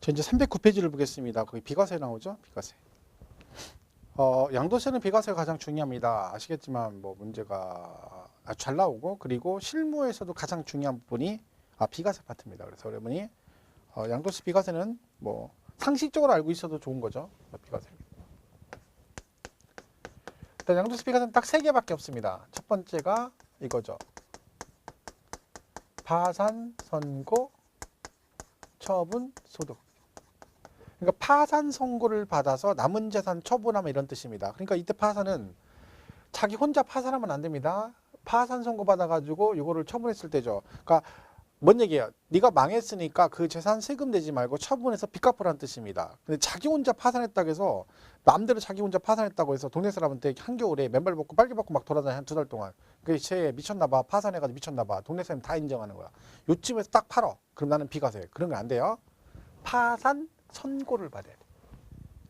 저 이제 309페이지를 보겠습니다. 거기 비과세 나오죠? 비과세. 양도세는 비과세가 가장 중요합니다. 아시겠지만 뭐 문제가 아주 잘 나오고, 그리고 실무에서도 가장 중요한 부분이 비과세 파트입니다. 그래서 여러분이 양도세 비과세는 뭐 상식적으로 알고 있어도 좋은 거죠. 비과세. 일단 양도세 비과세는 딱 3개밖에 없습니다. 첫 번째가 이거죠. 파산, 선고, 처분, 소득. 그러니까 파산 선고를 받아서 남은 재산 처분하면 이런 뜻입니다. 그러니까 이때 파산은 자기 혼자 파산하면 안 됩니다. 파산 선고 받아가지고 이거를 처분했을 때죠. 그러니까 뭔 얘기예요? 네가 망했으니까 그 재산 세금 내지 말고 처분해서 빚 갚으라는 뜻입니다. 근데 자기 혼자 파산했다고 해서 마음대로 자기 혼자 파산했다고 해서 동네 사람한테 한겨울에 맨발 벗고 빨개 벗고 막 돌아다니 한 2달 동안 그쟤 미쳤나봐, 파산해가지고 미쳤나봐, 동네 사람 다 인정하는 거야. 요쯤에서 딱 팔어. 그럼 나는 비과세. 그런 거 안 돼요. 파산 선고를 받아야 돼.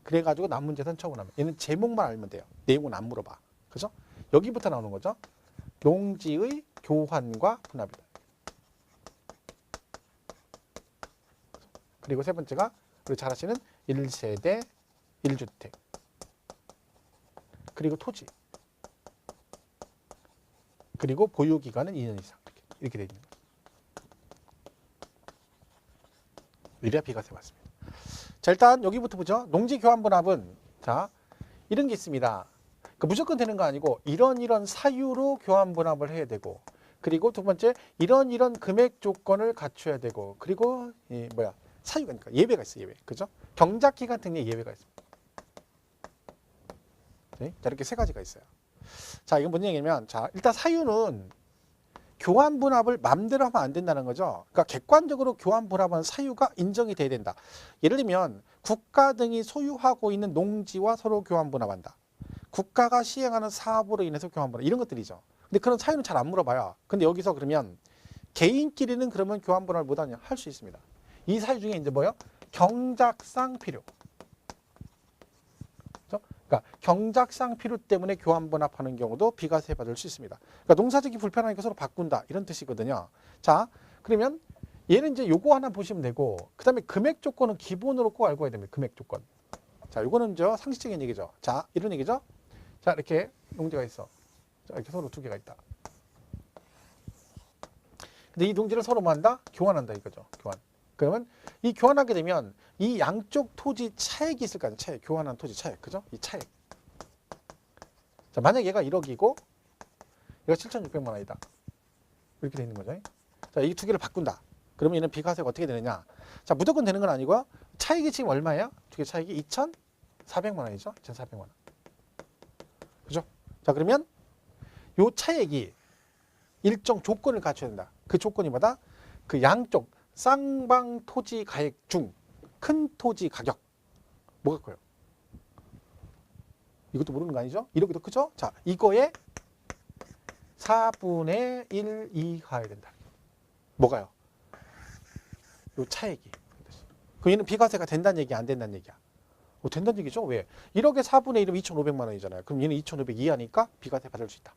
그래가지고 남은 재산 처분하면, 얘는 제목만 알면 돼요. 내용은 안 물어봐. 그죠? 여기부터 나오는 거죠. 농지의 교환과 분합이다. 그리고 세 번째가 우리 잘 아시는 1세대 1주택, 그리고 토지, 그리고 보유기간은 2년 이상. 이렇게 되어 있는 거죠. 이래야 비과세 맞습니다. 자, 일단 여기부터 보죠. 농지 교환 분합은 자, 이런 게 있습니다. 그러니까 무조건 되는 거 아니고 이런 사유로 교환 분합을 해야 되고, 그리고 두 번째 이런 금액 조건을 갖춰야 되고, 그리고 사유가 있으니까 예외가 있어요. 예외. 그죠? 경작 기간 등의 예외가 있습니다. 네? 자, 이렇게 3가지가 있어요. 자, 이건 뭔 얘기냐면, 자, 일단 사유는 교환 분합을 맘대로 하면 안 된다는 거죠. 그러니까 객관적으로 교환 분합은 사유가 인정이 돼야 된다. 예를 들면 국가 등이 소유하고 있는 농지와 서로 교환 분합한다. 국가가 시행하는 사업으로 인해서 교환 분합, 이런 것들이죠. 근데 그런 사유는 잘 안 물어봐요. 근데 여기서 그러면 개인끼리는 그러면 교환 분합을 못하냐? 할 수 있습니다. 이 사유 중에 이제 뭐예요? 경작상 필요. 그러니까 경작상 필요 때문에 교환 분합하는 경우도 비과세 받을 수 있습니다. 그러니까 농사짓기 불편하니까 서로 바꾼다, 이런 뜻이거든요. 자, 그러면 얘는 이제 요거 하나 보시면 되고, 그 다음에 금액 조건은 기본으로 꼭 알고 와야 됩니다. 금액 조건. 자, 요거는 저 상식적인 얘기죠. 자, 이런 얘기죠. 자, 이렇게 농지가 있어. 자, 이렇게 서로 2개가 있다. 근데 이 농지를 서로 뭐 한다? 교환한다, 이거죠. 교환. 그러면 이 교환하게 되면 이 양쪽 토지 차액이 있을 거 아니에요. 차액. 교환한 토지 차액. 그죠? 이 차액. 자, 만약 얘가 1억이고 얘가 7,600만 원이다. 이렇게 돼 있는 거죠. 자, 이 2개를 바꾼다. 그러면 얘는 비과세가 어떻게 되느냐? 자, 무조건 되는 건 아니고요. 차익이 지금 얼마예요? 2개 차익이 2,400만 원이죠. 2,400만 원. 그죠? 자, 그러면 요 차액이 일정 조건을 갖춰야 된다. 그 조건이 뭐다? 그 양쪽 쌍방 토지 가액 중 큰 토지 가격 뭐가 커요? 이것도 모르는 거 아니죠? 1억이 더 크죠? 자, 이거에 4분의 1 이하여야 된다. 뭐가요? 요 차액이. 그럼 얘는 비과세가 된다는 얘기야, 안 된다는 얘기야? 된다는 얘기죠? 왜? 1억에 4분의 1이면 2,500만 원이잖아요. 그럼 얘는 2,500 이하니까 비과세 받을 수 있다.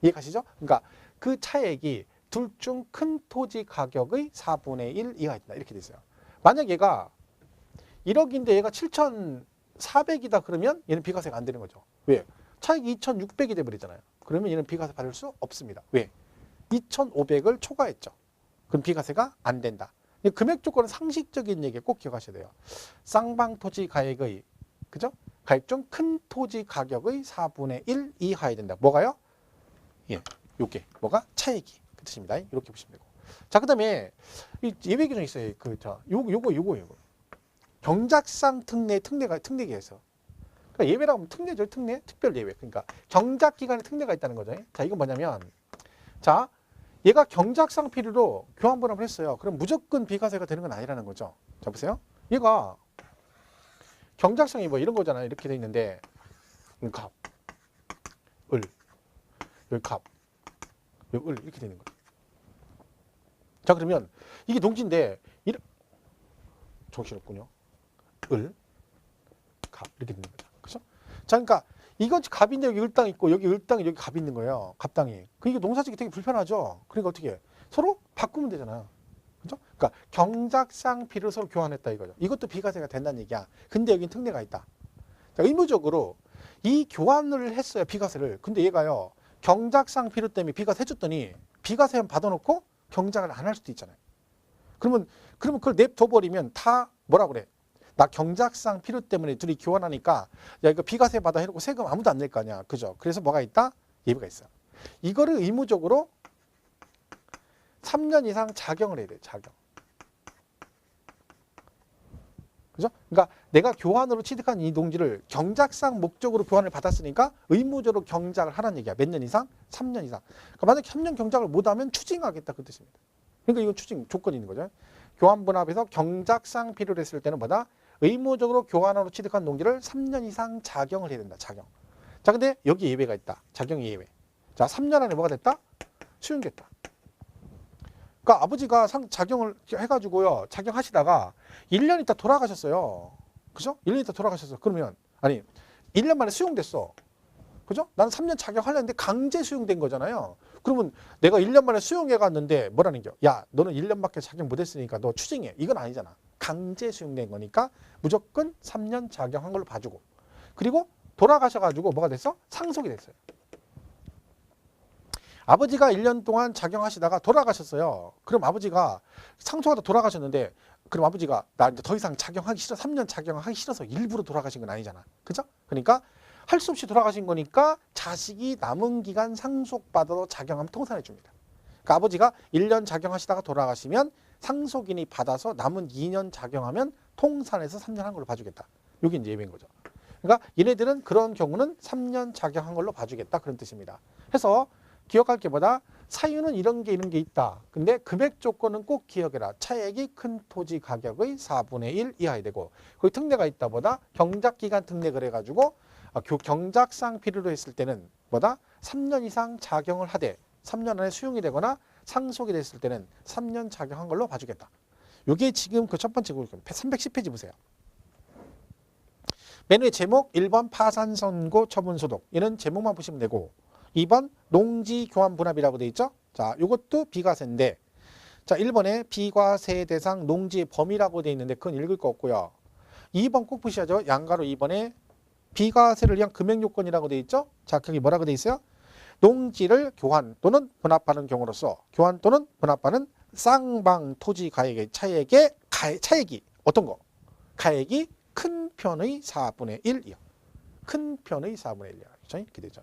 이해가시죠? 그러니까 그 차액이 둘 중 큰 토지 가격의 4분의 1 이하가 있다. 이렇게 돼 있어요. 만약 얘가 1억인데 얘가 7,400이다 그러면 얘는 비과세가 안 되는 거죠. 왜? 차익이 2,600이 돼버리잖아요. 그러면 얘는 비과세 받을 수 없습니다. 왜? 2,500을 초과했죠. 그럼 비과세가 안 된다. 금액 조건은 상식적인 얘기 꼭 기억하셔야 돼요. 쌍방 토지 가액의, 그죠? 가액 중 큰 토지 가격의 4분의 1 이하여야 된다. 뭐가요? 예, 요게 뭐가? 차액이. 그 뜻입니다. 이렇게 보시면 되고. 자, 그다음에 이 예외 규정이 있어요. 요거. 경작상 특례계에서. 그러니까 예외라고 하면 특례죠. 특례, 특별 예외. 그러니까 경작 기간에 특례가 있다는 거죠. 자, 이건 뭐냐면, 자, 얘가 경작상 필요로 교환 분합을 했어요. 그럼 무조건 비과세가 되는 건 아니라는 거죠. 자, 보세요. 얘가 경작상이 뭐 이런 거잖아요. 이렇게 돼 있는데, 갑, 을, 갑, 을 이렇게 되는 거예요. 자, 그러면 이게 농지인데 정신없군요. 을, 갑 이렇게 되는 거죠. 그렇죠? 자, 그러니까 이건 갑인데 여기 을땅 있고 여기 을땅이 여기 갑이 있는 거예요. 갑땅이. 그러니까 농사짓기 되게 불편하죠. 그러니까 어떻게 해? 서로 바꾸면 되잖아. 그죠? 그러니까 경작상 B를 서로 교환했다 이거죠. 이것도 비과세가 된다는 얘기야. 근데 여긴 특례가 있다. 자, 의무적으로 이 교환을 했어요. 비과세를. 근데 얘가요. 경작상 필요 때문에 비과세 해줬더니 비과세만 받아놓고 경작을 안 할 수도 있잖아요. 그러면 그걸 냅둬버리면 다 뭐라 그래? 나 경작상 필요 때문에 둘이 교환하니까 야 이거 비과세 받아 해놓고 세금 아무도 안 낼 거 아니야. 그죠? 그래서 뭐가 있다? 예외가 있어요. 이거를 의무적으로 3년 이상 작용을 해야 돼요. 작용. 그죠? 그러니까 내가 교환으로 취득한 이 농지를 경작상 목적으로 교환을 받았으니까 의무적으로 경작을 하라는 얘기야. 몇 년 이상? 3년 이상. 그러니까 만약에 3년 경작을 못하면 추징하겠다 그 뜻입니다. 그러니까 이건 추징 조건이 있는 거죠. 교환 분합에서 경작상 필요로 했을 때는 뭐다? 의무적으로 교환으로 취득한 농지를 3년 이상 작용을 해야 된다. 작용. 자, 근데 여기 예외가 있다. 작용 예외. 자, 3년 안에 뭐가 됐다? 수용됐다. 그러니까 아버지가 작용을 해가지고요. 작용하시다가 1년 있다 돌아가셨어요. 그죠? 1년 있다 돌아가셨어. 그러면 아니 1년 만에 수용됐어. 그죠? 나는 3년 작용하려는데 강제 수용된 거잖아요. 그러면 내가 1년 만에 수용해 갔는데 뭐라는 겨? 야, 너는 1년밖에 작용 못했으니까 너 추징해. 이건 아니잖아. 강제 수용된 거니까 무조건 3년 작용한 걸로 봐주고. 그리고 돌아가셔가지고 뭐가 됐어? 상속이 됐어요. 아버지가 1년 동안 작용하시다가 돌아가셨어요. 그럼 아버지가 상속하다 돌아가셨는데 그럼 아버지가 나 이제 더 이상 작용하기 싫어 3년 작용하기 싫어서 일부러 돌아가신 건 아니잖아. 그죠? 그러니까 할 수 없이 돌아가신 거니까 자식이 남은 기간 상속받아도 작용하면 통산해 줍니다. 그러니까 아버지가 1년 작용하시다가 돌아가시면 상속인이 받아서 남은 2년 작용하면 통산해서 3년 한 걸로 봐주겠다. 이게 이제 예외인 거죠. 그러니까 얘네들은 그런 경우는 3년 작용한 걸로 봐주겠다. 그런 뜻입니다. 해서 기억할 게 뭐다? 사유는 이런 게 있다. 근데 금액 조건은 꼭 기억해라. 차액이 큰 토지 가격의 4분의 1 이하야 되고 거기 특례가 있다 보다 경작기간 특례 그래가지고 경작상 필요로 했을 때는 뭐다? 3년 이상 작용을 하되 3년 안에 수용이 되거나 상속이 됐을 때는 3년 작용한 걸로 봐주겠다. 이게 지금 그 첫 번째 310페이지 보세요. 맨 위에 제목 1번 파산 선고 처분 소득. 얘는 제목만 보시면 되고 2번 농지 교환 분합이라고 돼 있죠. 자, 이것도 비과세인데 자, 1번에 비과세 대상 농지의 범위라고 돼 있는데 그건 읽을 거 없고요. 2번 꼭 보셔야죠. 양가로 2번에 비과세를 위한 금액 요건이라고 돼 있죠. 자, 거기 뭐라고 돼 있어요? 농지를 교환 또는 분합하는 경우로서 교환 또는 분합하는 쌍방 토지 가액의 차액이 어떤 거? 가액이 큰 편의 4분의 1이요. 큰 편의 4분의 1이요. 그렇죠? 이렇게 되죠.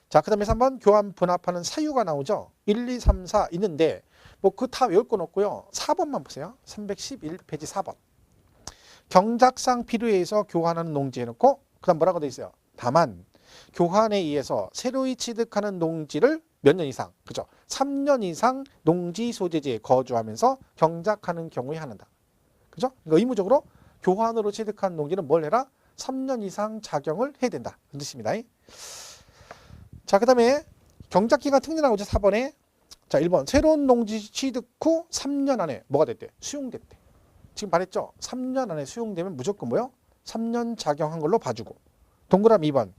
자, 그 다음에 3번 교환 분합하는 사유가 나오죠. 1, 2, 3, 4 있는데 뭐 그 다 외울 건 없고요. 4번만 보세요. 311페이지 4번. 경작상 필요에 의해서 교환하는 농지 해놓고 그 다음 뭐라고 돼 있어요? 다만 교환에 의해서 새로이 취득하는 농지를 몇 년 이상, 그죠? 3년 이상 농지 소재지에 거주하면서 경작하는 경우에 한다. 그죠? 그러니까 의무적으로 교환으로 취득한 농지는 뭘 해라? 3년 이상 작용을 해야 된다. 그 뜻입니다. 자, 그 다음에 경작기간 특례 나오죠. 4번에. 자, 1번. 새로운 농지 취득 후 3년 안에 뭐가 됐대? 수용됐대. 지금 말했죠? 3년 안에 수용되면 무조건 뭐요? 3년 작용한 걸로 봐주고. 동그라미 2번.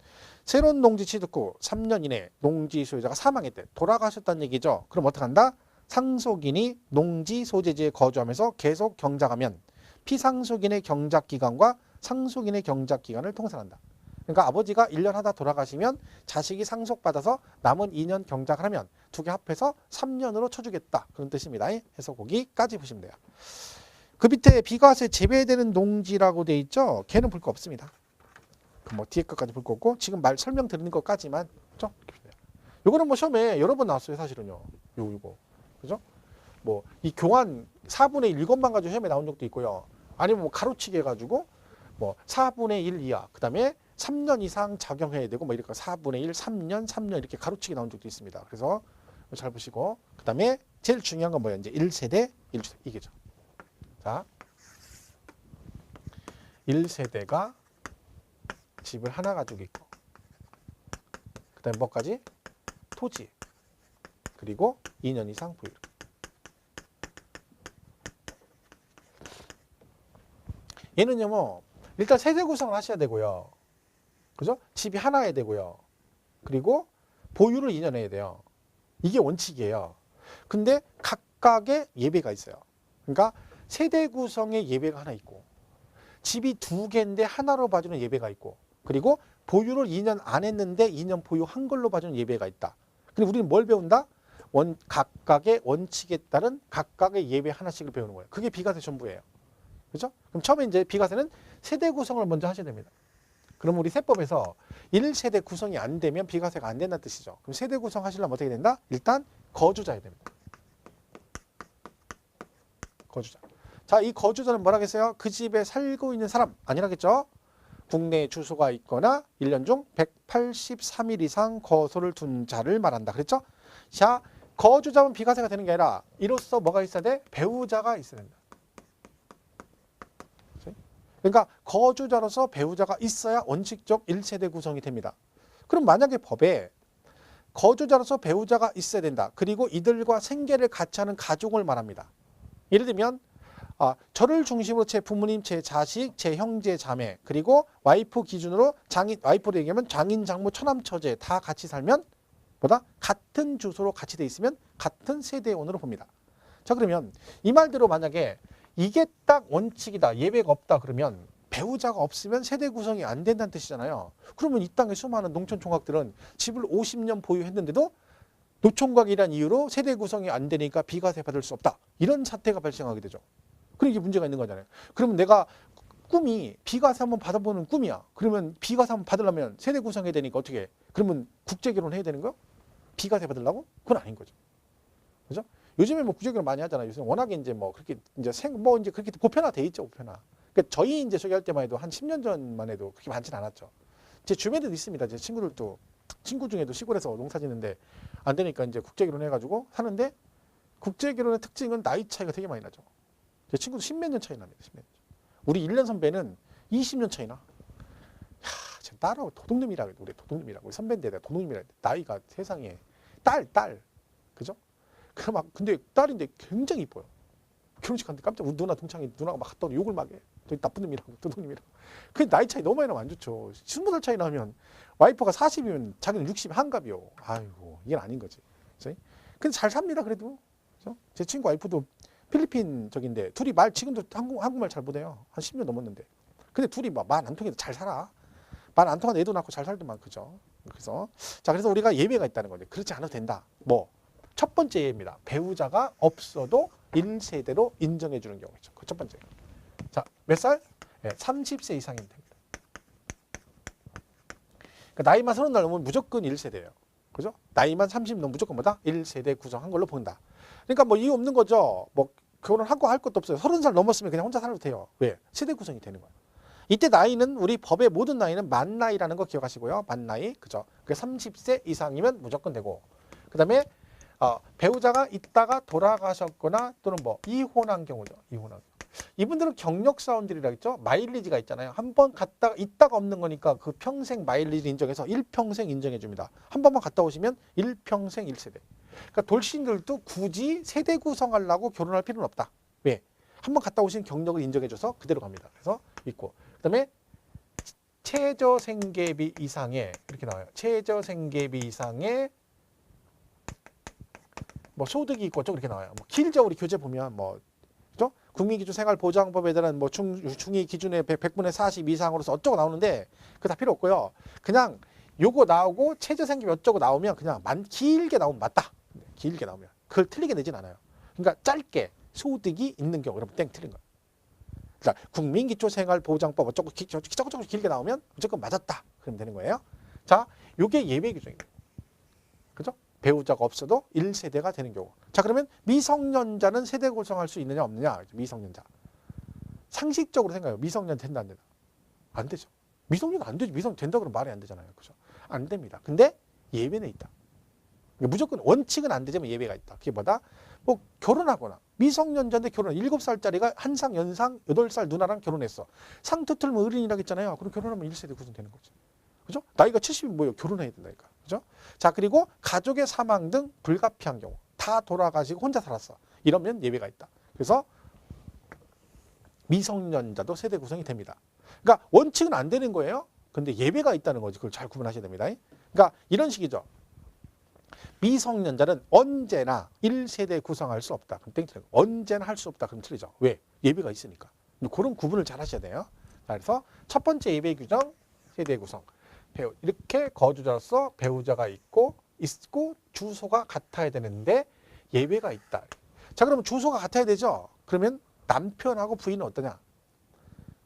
새로운 농지 취득 후 3년 이내 농지 소유자가 사망했대. 돌아가셨다는 얘기죠. 그럼 어떻게 한다? 상속인이 농지 소재지에 거주하면서 계속 경작하면 피상속인의 경작기간과 상속인의 경작기간을 통산한다. 그러니까 아버지가 1년 하다 돌아가시면 자식이 상속받아서 남은 2년 경작을 하면 두 개 합해서 3년으로 쳐주겠다. 그런 뜻입니다. 해서 거기까지 보시면 돼요. 그 밑에 비과세 제외되는 농지라고 돼 있죠. 걔는 볼 거 없습니다. 그 뭐 뒤에 것까지 볼 거 없고 지금 설명 드리는 것까지만 그죠? 요거는 뭐 시험에 여러 번 나왔어요. 사실은요. 요거 그죠? 뭐 이 교환 4분의 1 이것만 가지고 시험에 나온 적도 있고요. 아니면 뭐 가로치기 해가지고 뭐 4분의 1 이하 그 다음에 3년 이상 작용해야 되고 뭐 이렇게 4분의 1, 3년 이렇게 가로치기 나온 적도 있습니다. 그래서 잘 보시고 그 다음에 제일 중요한 건 뭐예요? 이제 1세대, 1주택 이게죠. 자, 1세대가 집을 하나 가지고 있고 그 다음에 뭐까지? 토지 그리고 2년 이상 보유. 얘는요 뭐 일단 세대 구성을 하셔야 되고요. 그죠? 집이 하나여야 되고요. 그리고 보유를 2년 해야 돼요. 이게 원칙이에요. 근데 각각의 예외가 있어요. 그러니까 세대 구성의 예배가 하나 있고 집이 2개인데 하나로 봐주는 예배가 있고 그리고 보유를 2년 안 했는데 2년 보유한 걸로 봐주는 예배가 있다. 근데 우리는 뭘 배운다? 각각의 원칙에 따른 각각의 예배 하나씩을 배우는 거예요. 그게 비과세 전부예요. 그죠? 그럼 처음에 이제 비과세는 세대 구성을 먼저 하셔야 됩니다. 그럼 우리 세법에서 1세대 구성이 안 되면 비과세가 안 된다는 뜻이죠. 그럼 세대 구성 하시려면 어떻게 된다? 일단 거주자야 됩니다. 거주자. 자, 이 거주자는 뭐라겠어요? 그 집에 살고 있는 사람 아니라겠죠? 국내 주소가 있거나 1년 중 183일 이상 거소를 둔 자를 말한다. 그랬죠? 자, 거주자면 비과세가 되는 게 아니라 이로써 뭐가 있어야 돼? 배우자가 있어야 된다. 그러니까 거주자로서 배우자가 있어야 원칙적 1세대 구성이 됩니다. 그럼 만약에 법에 거주자로서 배우자가 있어야 된다. 그리고 이들과 생계를 같이 하는 가족을 말합니다. 예를 들면 저를 중심으로 제 부모님, 제 자식, 제 형제, 자매 그리고 와이프 기준으로 와이프로 얘기하면 장인, 장모, 처남, 처제 다 같이 살면 같은 주소로 같이 돼 있으면 같은 세대원으로 봅니다. 자, 그러면 이 말대로 만약에 이게 딱 원칙이다. 예배가 없다. 그러면 배우자가 없으면 세대 구성이 안 된다는 뜻이잖아요. 그러면 이 땅의 수많은 농촌 총각들은 집을 50년 보유했는데도 노총각이란 이유로 세대 구성이 안 되니까 비과세 받을 수 없다. 이런 사태가 발생하게 되죠. 그럼 이게 문제가 있는 거잖아요. 그러면 내가 꿈이 비과세 한번 받아보는 꿈이야. 그러면 비과세 한번 받으려면 세대 구성해야 되니까 어떻게 해? 그러면 국제결혼 해야 되는 거야? 비과세 받으려고? 그건 아닌 거죠. 그죠? 요즘에 뭐 국제결혼 많이 하잖아요. 요즘 워낙에 이제 뭐 그렇게 이제 이제 그렇게 보편화돼 있죠, 보편화. 그러니까 저희 이제 소개할 때만 해도 한 10년 전만 해도 그렇게 많진 않았죠. 제 주변에도 있습니다. 제 친구 중에도 시골에서 농사 짓는데 안 되니까 이제 국제결혼 해가지고 사는데 국제결혼의 특징은 나이 차이가 되게 많이 나죠. 제 친구도 10몇 년 차이 납니다. 10몇 년. 우리 1년 선배는 20년 차이 나. 제 딸하고 도둑놈이라고 우리 도둑놈이라고 우리 선배인데 내가 도둑놈이라고 나이가 세상에 딸 그죠? 그럼 막 근데 딸인데 굉장히 이뻐요. 결혼식 갔는데 깜짝 누나 동창이 누나가 막 갔다 오고 욕을 막 해. 되게 나쁜 놈이라고 도둑놈이라고. 그 나이 차이 너무 많이 나면 안 좋죠. 20살 차이 나면 와이프가 40이면 자기는 60 한갑이요. 아이고 이게 아닌 거지. 그치? 근데 잘 삽니다 그래도. 그죠? 제 친구 와이프도 필리핀 적인데 둘이 지금도 한국말 잘 못해요. 한 10년 넘었는데. 근데 둘이 말 안 통해도 잘 살아. 말 안 통하는 애도 낳고 잘 살더만 그죠. 그래서 우리가 예배가 있다는 거죠. 그렇지 않아도 된다. 첫 번째 예입니다. 배우자가 없어도 1세대로 인정해 주는 경우죠. 그 첫 번째. 자, 몇 살? 네, 30세 이상이면 됩니다. 그러니까 나이만 30살 넘으면 무조건 1세대예요. 그죠? 나이만 30 넘으면 무조건 1세대 구성한 걸로 본다. 그러니까 이유 없는 거죠. 결혼하고 할 것도 없어요. 30살 넘었으면 그냥 혼자 살아도 돼요. 왜? 세대 구성이 되는 거예요. 이때 나이는 우리 법의 모든 나이는 만 나이라는 거 기억하시고요. 만 나이. 그죠? 그 30세 이상이면 무조건 되고. 그다음에 배우자가 있다가 돌아가셨거나 또는 이혼한 경우죠. 이혼한. 이분들은 경력사원들이라 했죠. 마일리지가 있잖아요. 한 번 갔다가 있다가 없는 거니까 그 평생 마일리지 인정해서 일평생 인정해 줍니다. 한 번만 갔다 오시면 일평생 1세대. 그러니까 돌싱들도 굳이 세대 구성하려고 결혼할 필요는 없다. 왜? 한 번 갔다 오신 경력을 인정해줘서 그대로 갑니다. 그래서 있고. 그다음에 최저생계비 이상의 이렇게 나와요. 최저생계비 이상의 소득이 있고 좀 이렇게 나와요. 길죠. 우리 교재 보면 그죠? 국민기준생활보장법에 대한 중위 기준의 100분의 40 이상으로서 어쩌고 나오는데 그거 다 필요 없고요. 그냥 요거 나오고 최저생계비 어쩌고 나오면 그냥 길게 나오면 맞다. 길게 나오면 그걸 틀리게 내진 않아요. 그러니까 짧게 소득이 있는 경우 그러면 땡 틀린 거예요. 그러니까 국민기초생활보장법 어쩌고 저쩌고 길게 나오면 무조건 맞았다. 그러면 되는 거예요. 자, 요게 예외 규정입니다. 그죠? 배우자가 없어도 1세대가 되는 경우. 자, 그러면 미성년자는 세대 구성할 수 있느냐 없느냐? 미성년자. 상식적으로 생각해요. 미성년 된다 안 된다? 안 되죠. 미성년 안 되죠. 미성년 된다 그러면 말이 안 되잖아요. 그죠? 안 됩니다. 근데 예외는 있다. 무조건 원칙은 안 되지만 예외가 있다. 그게 뭐다? 결혼하거나 미성년자인데 결혼 7살짜리가 한상 연상 8살 누나랑 결혼했어. 상투 틀면 어린이라고 했잖아요. 그럼 결혼하면 1세대 구성되는 거죠. 그죠? 나이가 70이면 뭐예요? 결혼해야 된다니까. 그죠? 자, 그리고 가족의 사망 등 불가피한 경우 다 돌아가시고 혼자 살았어. 이러면 예외가 있다. 그래서 미성년자도 세대 구성이 됩니다. 그러니까 원칙은 안 되는 거예요. 근데 예외가 있다는 거지. 그걸 잘 구분하셔야 됩니다. 그러니까 이런 식이죠. 미성년자는 언제나 1세대 구성할 수 없다. 그럼 땡틀려. 언제나 할 수 없다. 그럼 틀리죠. 왜? 예배가 있으니까. 그런 구분을 잘 하셔야 돼요. 자, 그래서 첫 번째 예배 규정, 세대 구성. 배우 이렇게 거주자로서 배우자가 있고 주소가 같아야 되는데 예외가 있다. 자, 그러면 주소가 같아야 되죠. 그러면 남편하고 부인은 어떠냐?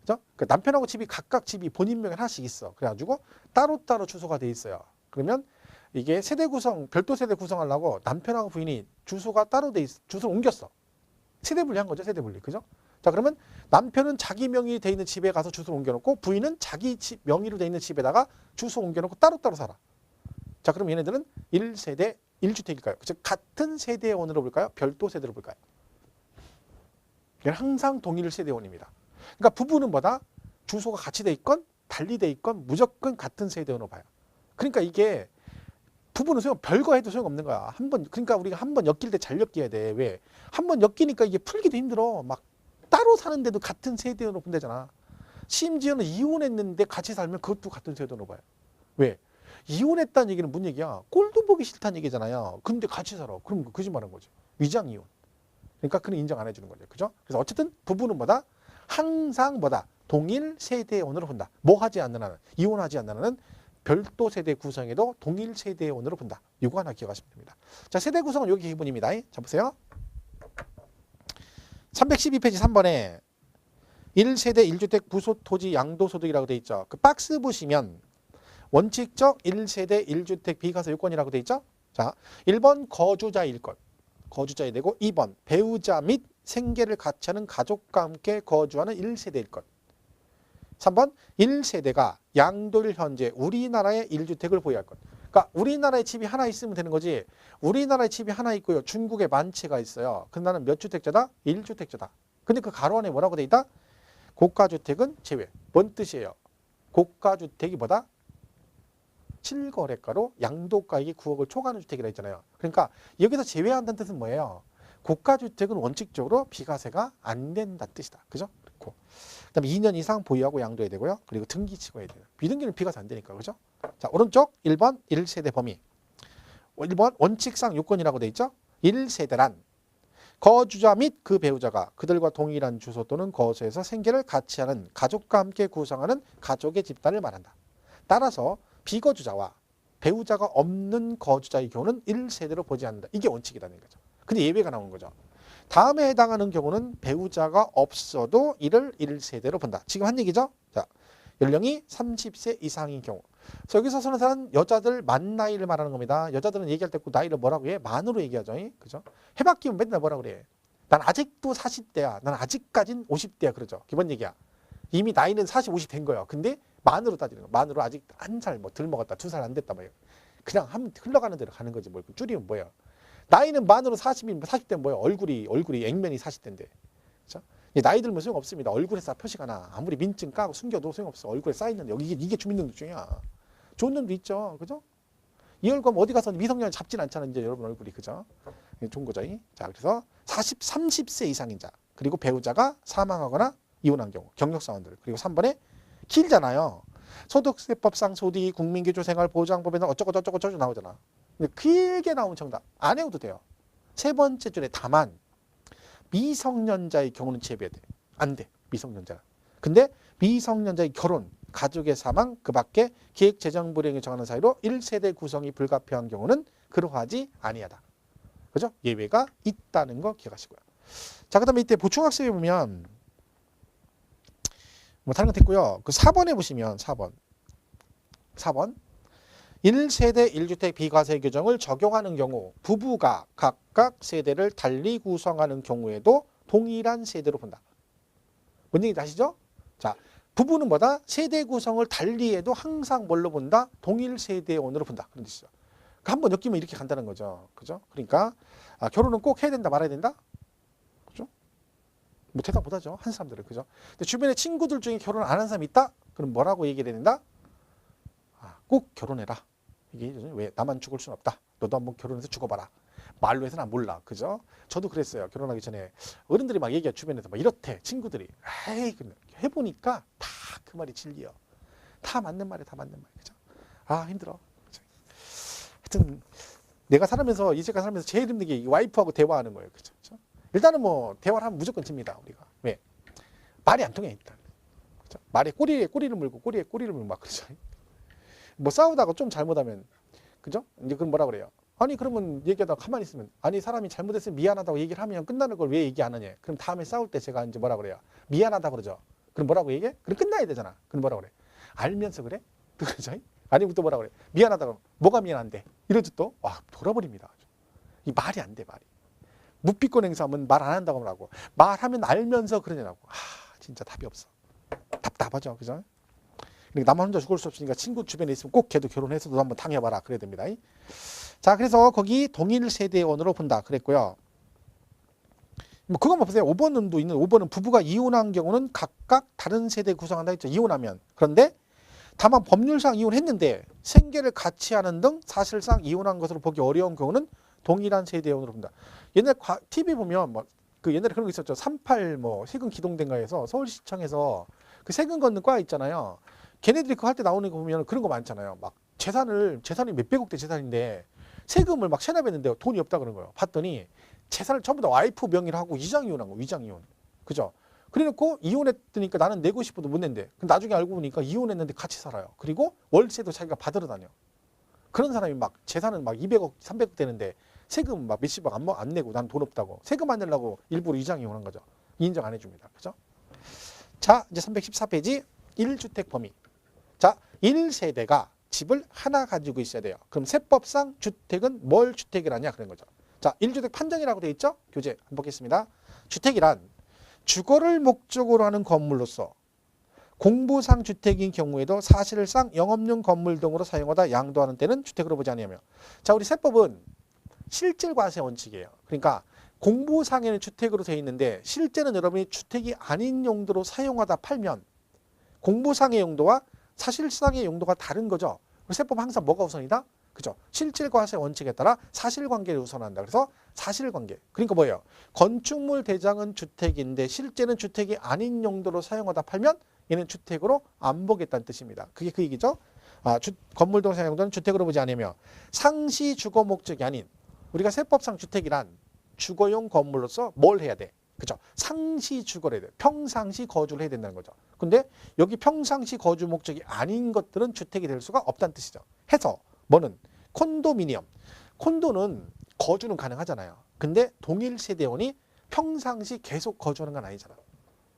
그죠? 그 남편하고 집이 각각 집이 본인 명에 하나씩 있어. 그래가지고 따로따로 주소가 돼 있어요. 그러면 이게 세대 구성, 별도 세대 구성하려고 남편하고 부인이 주소가 따로 돼 있어. 주소를 옮겼어. 세대 분리한 거죠. 세대 분리. 그죠? 자, 그러면 남편은 자기 명의 돼 있는 집에 가서 주소를 옮겨놓고 부인은 자기 집 명의로 돼 있는 집에다가 주소 옮겨놓고 따로따로 살아. 자, 그럼 얘네들은 1세대 1주택일까요? 즉 같은 세대원으로 볼까요? 별도 세대로 볼까요? 얘는 항상 동일 세대원입니다. 그러니까 부부는 뭐다? 주소가 같이 돼 있건 달리 돼 있건 무조건 같은 세대원으로 봐요. 그러니까 이게 부부는 별거 해도 소용없는 거야. 그러니까 우리가 한 번 엮일 때 잘 엮여야 돼. 왜? 한 번 엮이니까 이게 풀기도 힘들어. 막 따로 사는데도 같은 세대원으로 본다잖아. 심지어는 이혼했는데 같이 살면 그것도 같은 세대원으로 봐요. 왜? 이혼했다는 얘기는 뭔 얘기야? 꼴도 보기 싫다는 얘기잖아요. 근데 같이 살아. 그럼 거짓말한 거죠. 위장 이혼. 그러니까 그는 인정 안 해주는 거죠. 그죠? 그래서 어쨌든 부부는 뭐다? 항상 뭐다? 동일 세대원으로 본다. 뭐 하지 않는 한은, 이혼하지 않는 한은 별도 세대 구성에도 동일 세대원으로 본다. 이거 하나 기억하시면 됩니다. 자, 세대 구성은 여기 기본입니다. 자, 보세요. 312페이지 3번에 1세대 1주택 부소토지 양도소득이라고 돼 있죠. 그 박스 보시면 원칙적 1세대 1주택 비과세 요건이라고 돼 있죠. 자, 1번 거주자일 것. 거주자이 되고 2번 배우자 및 생계를 같이 하는 가족과 함께 거주하는 1세대일 것. 3번 1세대가 양도일 현재 우리나라의 1주택을 보유할 것. 그러니까 우리나라에 집이 하나 있으면 되는 거지. 우리나라에 집이 하나 있고요. 중국에 만 채가 있어요. 그럼 나는 몇 주택자다? 1주택자다. 근데 그 가로 안에 뭐라고 돼 있다? 고가주택은 제외. 뭔 뜻이에요? 고가주택이 뭐다? 7거래가로 양도가액이 9억을 초과하는 주택이라 했잖아요. 그러니까 여기서 제외한다는 뜻은 뭐예요? 고가주택은 원칙적으로 비과세가 안 된다는 뜻이다. 그죠? 그렇고. 그다음에 2년 이상 보유하고 양도해야 되고요. 그리고 등기치고 해야 돼요. 비등기는 비과세 안 되니까. 그죠? 자, 오른쪽 1번 1세대 범위. 1번 원칙상 요건이라고 돼 있죠? 1세대란 거주자 및 그 배우자가 그들과 동일한 주소 또는 거소에서 생계를 같이 하는 가족과 함께 구성하는 가족의 집단을 말한다. 따라서 비거주자와 배우자가 없는 거주자의 경우는 1세대로 보지 않는다. 이게 원칙이라는 거죠. 근데 예외가 나오는 거죠. 다음에 해당하는 경우는 배우자가 없어도 이를 1세대로 본다. 지금 한 얘기죠. 자, 연령이 30세 이상인 경우. 그래서 여기서 선언사는 여자들 만 나이를 말하는 겁니다. 여자들은 얘기할 때 그 나이를 뭐라고 해? 만으로 얘기하죠. 그죠? 해바뀌면 맨날 뭐라고 그래? 난 아직도 40대야. 난 아직까진 50대야. 그러죠. 기본 얘기야. 이미 나이는 40, 50 된 거예요. 근데 만으로 따지는 거. 만으로 아직 한 살 뭐 덜 먹었다. 2살 안 됐다. 뭐 그냥 흘러가는 대로 가는 거지. 뭘 줄이면 뭐예요? 나이는 만으로 40이면 40대면 뭐예요? 얼굴이 액면이 40대인데. 그렇죠? 나이 들면 소용없습니다. 얼굴에 쌓 표시가 나. 아무리 민증 까고 숨겨도 소용없어. 얼굴에 쌓이는데 여기 이게 주민등록증이야. 좋은 놈도 있죠. 그죠? 이 얼굴 어디 가서 미성년을 잡진 않잖아요. 이제 여러분 얼굴이. 그죠? 좋은 거죠. 자, 그래서 30세 이상인 자. 그리고 배우자가 사망하거나 이혼한 경우. 경력사원들. 그리고 3번에 길잖아요. 소득세법상 소득이 국민기초생활보장법에는 어쩌고 나오잖아. 근데 길게 나온 정답 안 외워도 돼요. 세 번째 줄에 다만 미성년자의 경우는 제외돼. 안 돼. 미성년자는. 근데 미성년자의 결혼, 가족의 사망, 그 밖에 기획재정 불행에 정하는 사유로 1세대 구성이 불가피한 경우는 그러하지 아니하다. 그죠? 예외가 있다는 거 기억하시고요. 자, 그 다음에 이때 보충학습에 보면 뭐 다른 거 됐고요. 그 4번에 보시면 4번 1세대 1주택 비과세 규정을 적용하는 경우 부부가 각각 세대를 달리 구성하는 경우에도 동일한 세대로 본다. 뭔 얘기인지 아시죠? 자, 부부는 뭐다? 세대 구성을 달리 해도 항상 뭘로 본다? 동일 세대원으로 본다. 그런 뜻이죠. 한 번 엮이면 이렇게 간다는 거죠. 그죠? 그러니까 결혼은 꼭 해야 된다 말아야 된다? 그죠? 뭐 대답 못하죠. 한 사람들은. 그죠? 근데 주변에 친구들 중에 결혼 안 한 사람이 있다? 그럼 뭐라고 얘기를 해야 된다? 꼭 결혼해라. 이게 왜 나만 죽을 수는 없다. 너도 한번 결혼해서 죽어봐라. 말로 해서는 몰라. 그죠? 저도 그랬어요. 결혼하기 전에 어른들이 막 얘기해. 주변에서 막 이렇대. 친구들이. 에이, 해보니까 다 그 말이 진리야. 다 맞는 말이야. 다 맞는 말. 그죠? 힘들어. 그죠? 하여튼 내가 살면서 이제까지 살면서 제일 힘든 게 와이프하고 대화하는 거예요. 그죠? 일단은 뭐 대화를 하면 무조건 집니다. 우리가 왜? 말이 안 통해 일단. 그죠? 말에 꼬리를 물고 꼬리에 꼬리를 물고 막 그러죠. 뭐 싸우다가 좀 잘못하면 그죠? 이제 그럼 뭐라 그래요? 아니 그러면 얘기하다가 가만히 있으면 아니 사람이 잘못했으면 미안하다고 얘기를 하면 끝나는 걸 왜 얘기 안 하냐? 그럼 다음에 싸울 때 제가 이제 뭐라 그래요? 미안하다 그러죠. 그럼 뭐라고 얘기해? 그럼 끝나야 되잖아. 그럼 뭐라 그래? 알면서 그래? 또 그러죠? 아니면 또 뭐라 그래? 미안하다 그러면 뭐가 미안한데? 이러지 또 와 돌아버립니다. 이 말이 안 돼 말이. 묵비권 행사하면 말 안 한다고 하고 말하면 알면서 그러냐고. 진짜 답이 없어. 답답하죠, 그죠? 그러니까 나만 혼자 죽을 수 없으니까 친구 주변에 있으면 꼭 걔도 결혼해서 너 한번 당해봐라 그래야 됩니다. 자, 그래서 거기 동일 세대원으로 본다 그랬고요. 뭐 그것만 보세요. 5번도 있는 5번은 부부가 이혼한 경우는 각각 다른 세대 구성한다 했죠. 이혼하면. 그런데 다만 법률상 이혼했는데 생계를 같이 하는 등 사실상 이혼한 것으로 보기 어려운 경우는 동일한 세대원으로 본다. 옛날 TV 보면 뭐 그 옛날에 그런 거 있었죠. 38 뭐 세금 기동대가에서 서울시청에서 그 세금 걷는 과 있잖아요. 걔네들이 그거 할 때 나오는 거 보면 그런 거 많잖아요. 막 재산이 몇백억대 재산인데 세금을 막 체납했는데 돈이 없다 그런 거예요. 봤더니 재산을 전부 다 와이프 명의로 하고 위장 이혼한 거, 위장 이혼. 그죠? 그래놓고 이혼했으니까 나는 내고 싶어도 못 낸대. 근데 나중에 알고 보니까 이혼했는데 같이 살아요. 그리고 월세도 자기가 받으러 다녀. 그런 사람이 막 재산은 막 200억, 300억 되는데 세금 막 몇십억 안 내고 난 돈 없다고. 세금 안 내려고 일부러 위장 이혼한 거죠. 인정 안 해줍니다. 그죠? 자, 이제 314페이지 1주택 범위. 자, 1세대가 집을 하나 가지고 있어야 돼요. 그럼 세법상 주택은 뭘 주택이라냐 그런 거죠. 자, 1주택 판정이라고 되어 있죠? 교재 한번 보겠습니다. 주택이란 주거를 목적으로 하는 건물로서 공부상 주택인 경우에도 사실상 영업용 건물 등으로 사용하다 양도하는 때는 주택으로 보지 아니하며. 자, 우리 세법은 실질 과세 원칙이에요. 그러니까 공부상에는 주택으로 되어 있는데 실제는 여러분이 주택이 아닌 용도로 사용하다 팔면 공부상의 용도와 사실상의 용도가 다른 거죠. 세법은 항상 뭐가 우선이다? 그죠? 실질과세 원칙에 따라 사실관계를 우선한다. 그래서 사실관계. 그러니까 뭐예요? 건축물 대장은 주택인데 실제는 주택이 아닌 용도로 사용하다 팔면 얘는 주택으로 안 보겠다는 뜻입니다. 그게 그 얘기죠. 건물 등 사용도는 주택으로 보지 않으며 상시 주거 목적이 아닌 우리가 세법상 주택이란 주거용 건물로서 뭘 해야 돼? 그죠? 상시 주거를 해야 돼. 평상시 거주를 해야 된다는 거죠. 근데 여기 평상시 거주 목적이 아닌 것들은 주택이 될 수가 없다는 뜻이죠. 해서 뭐는 콘도미니엄. 콘도는 거주는 가능하잖아요. 근데 동일 세대원이 평상시 계속 거주하는 건 아니잖아.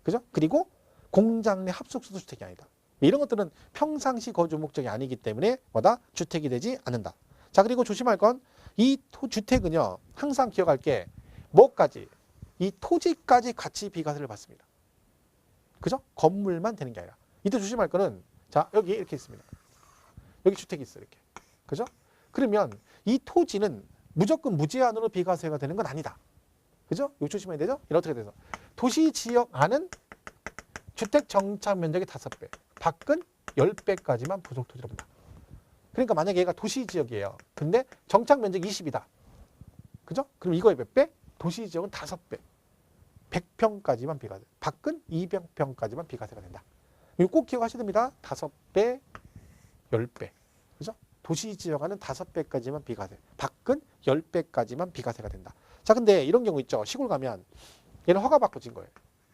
그죠? 그리고 공장 내 합숙소도 주택이 아니다. 이런 것들은 평상시 거주 목적이 아니기 때문에 뭐다? 주택이 되지 않는다. 자, 그리고 조심할 건 이 주택은요. 항상 기억할 게 뭐까지? 이 토지까지 같이 비과세를 받습니다. 그죠? 건물만 되는 게 아니라. 이때 조심할 거는 자, 여기 이렇게 있습니다. 여기 주택이 있어 이렇게. 그죠? 그러면 이 토지는 무조건 무제한으로 비과세가 되는 건 아니다. 그죠? 이거 조심해야 되죠? 이건 어떻게 돼서 도시 지역 안은 주택 정착 면적의 5배, 밖은 10배까지만 부속 토지로 본다. 그러니까 만약에 얘가 도시 지역이에요. 근데 정착 면적 20이다. 그죠? 그럼 이거의 몇 배? 도시 지역은 5배. 100평까지만 비과세. 밖은 200평까지만 비과세가 된다. 이거 꼭 기억하셔야 됩니다. 5배, 10배. 그죠? 도시 지역은 5배까지만 비과세. 밖은 10배까지만 비과세가 된다. 자, 근데 이런 경우 있죠. 시골 가면 얘는 허가 받고 진 거예요.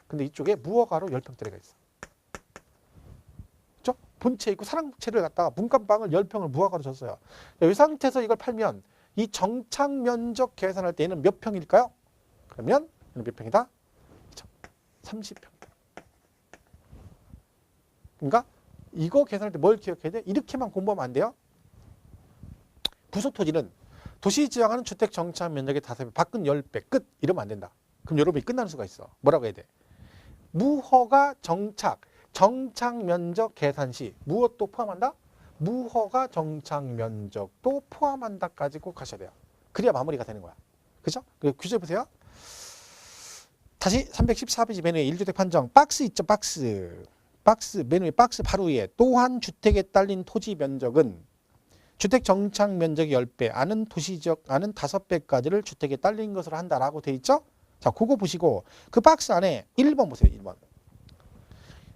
근데 이쪽에 무허가로 10평짜리가 있어. 그죠? 본체 있고 사랑채를 갖다가 문간방을 10평을 무허가로 줬어요. 이 상태에서 이걸 팔면 이 정착 면적 계산할 때 얘는 몇 평일까요? 그러면 얘는 몇 평이다? 30평이다. 그러니까 이거 계산할 때 뭘 기억해야 돼? 이렇게만 공부하면 안 돼요. 부속 토지는 도시 지역하는 주택 정착 면적의 5배, 밖은 10배, 끝. 이러면 안 된다. 그럼 여러분이 끝나는 수가 있어. 뭐라고 해야 돼? 무허가 정착 면적 계산 시 무엇도 포함한다? 무허가 정착 면적도 포함한다까지 꼭 하셔야 돼요. 그래야 마무리가 되는 거야. 그죠? 그리고 규제 보세요. 다시 314페이지 맨 위에 1주택 판정. 박스 있죠? 박스 맨 위에 박스 바로 위에 또한 주택에 딸린 토지 면적은 주택 정착 면적이 10배, 아는 도시지역 아는 5배까지를 주택에 딸린 것으로 한다라고 돼 있죠? 자, 그거 보시고 그 박스 안에 1번 보세요. 1번.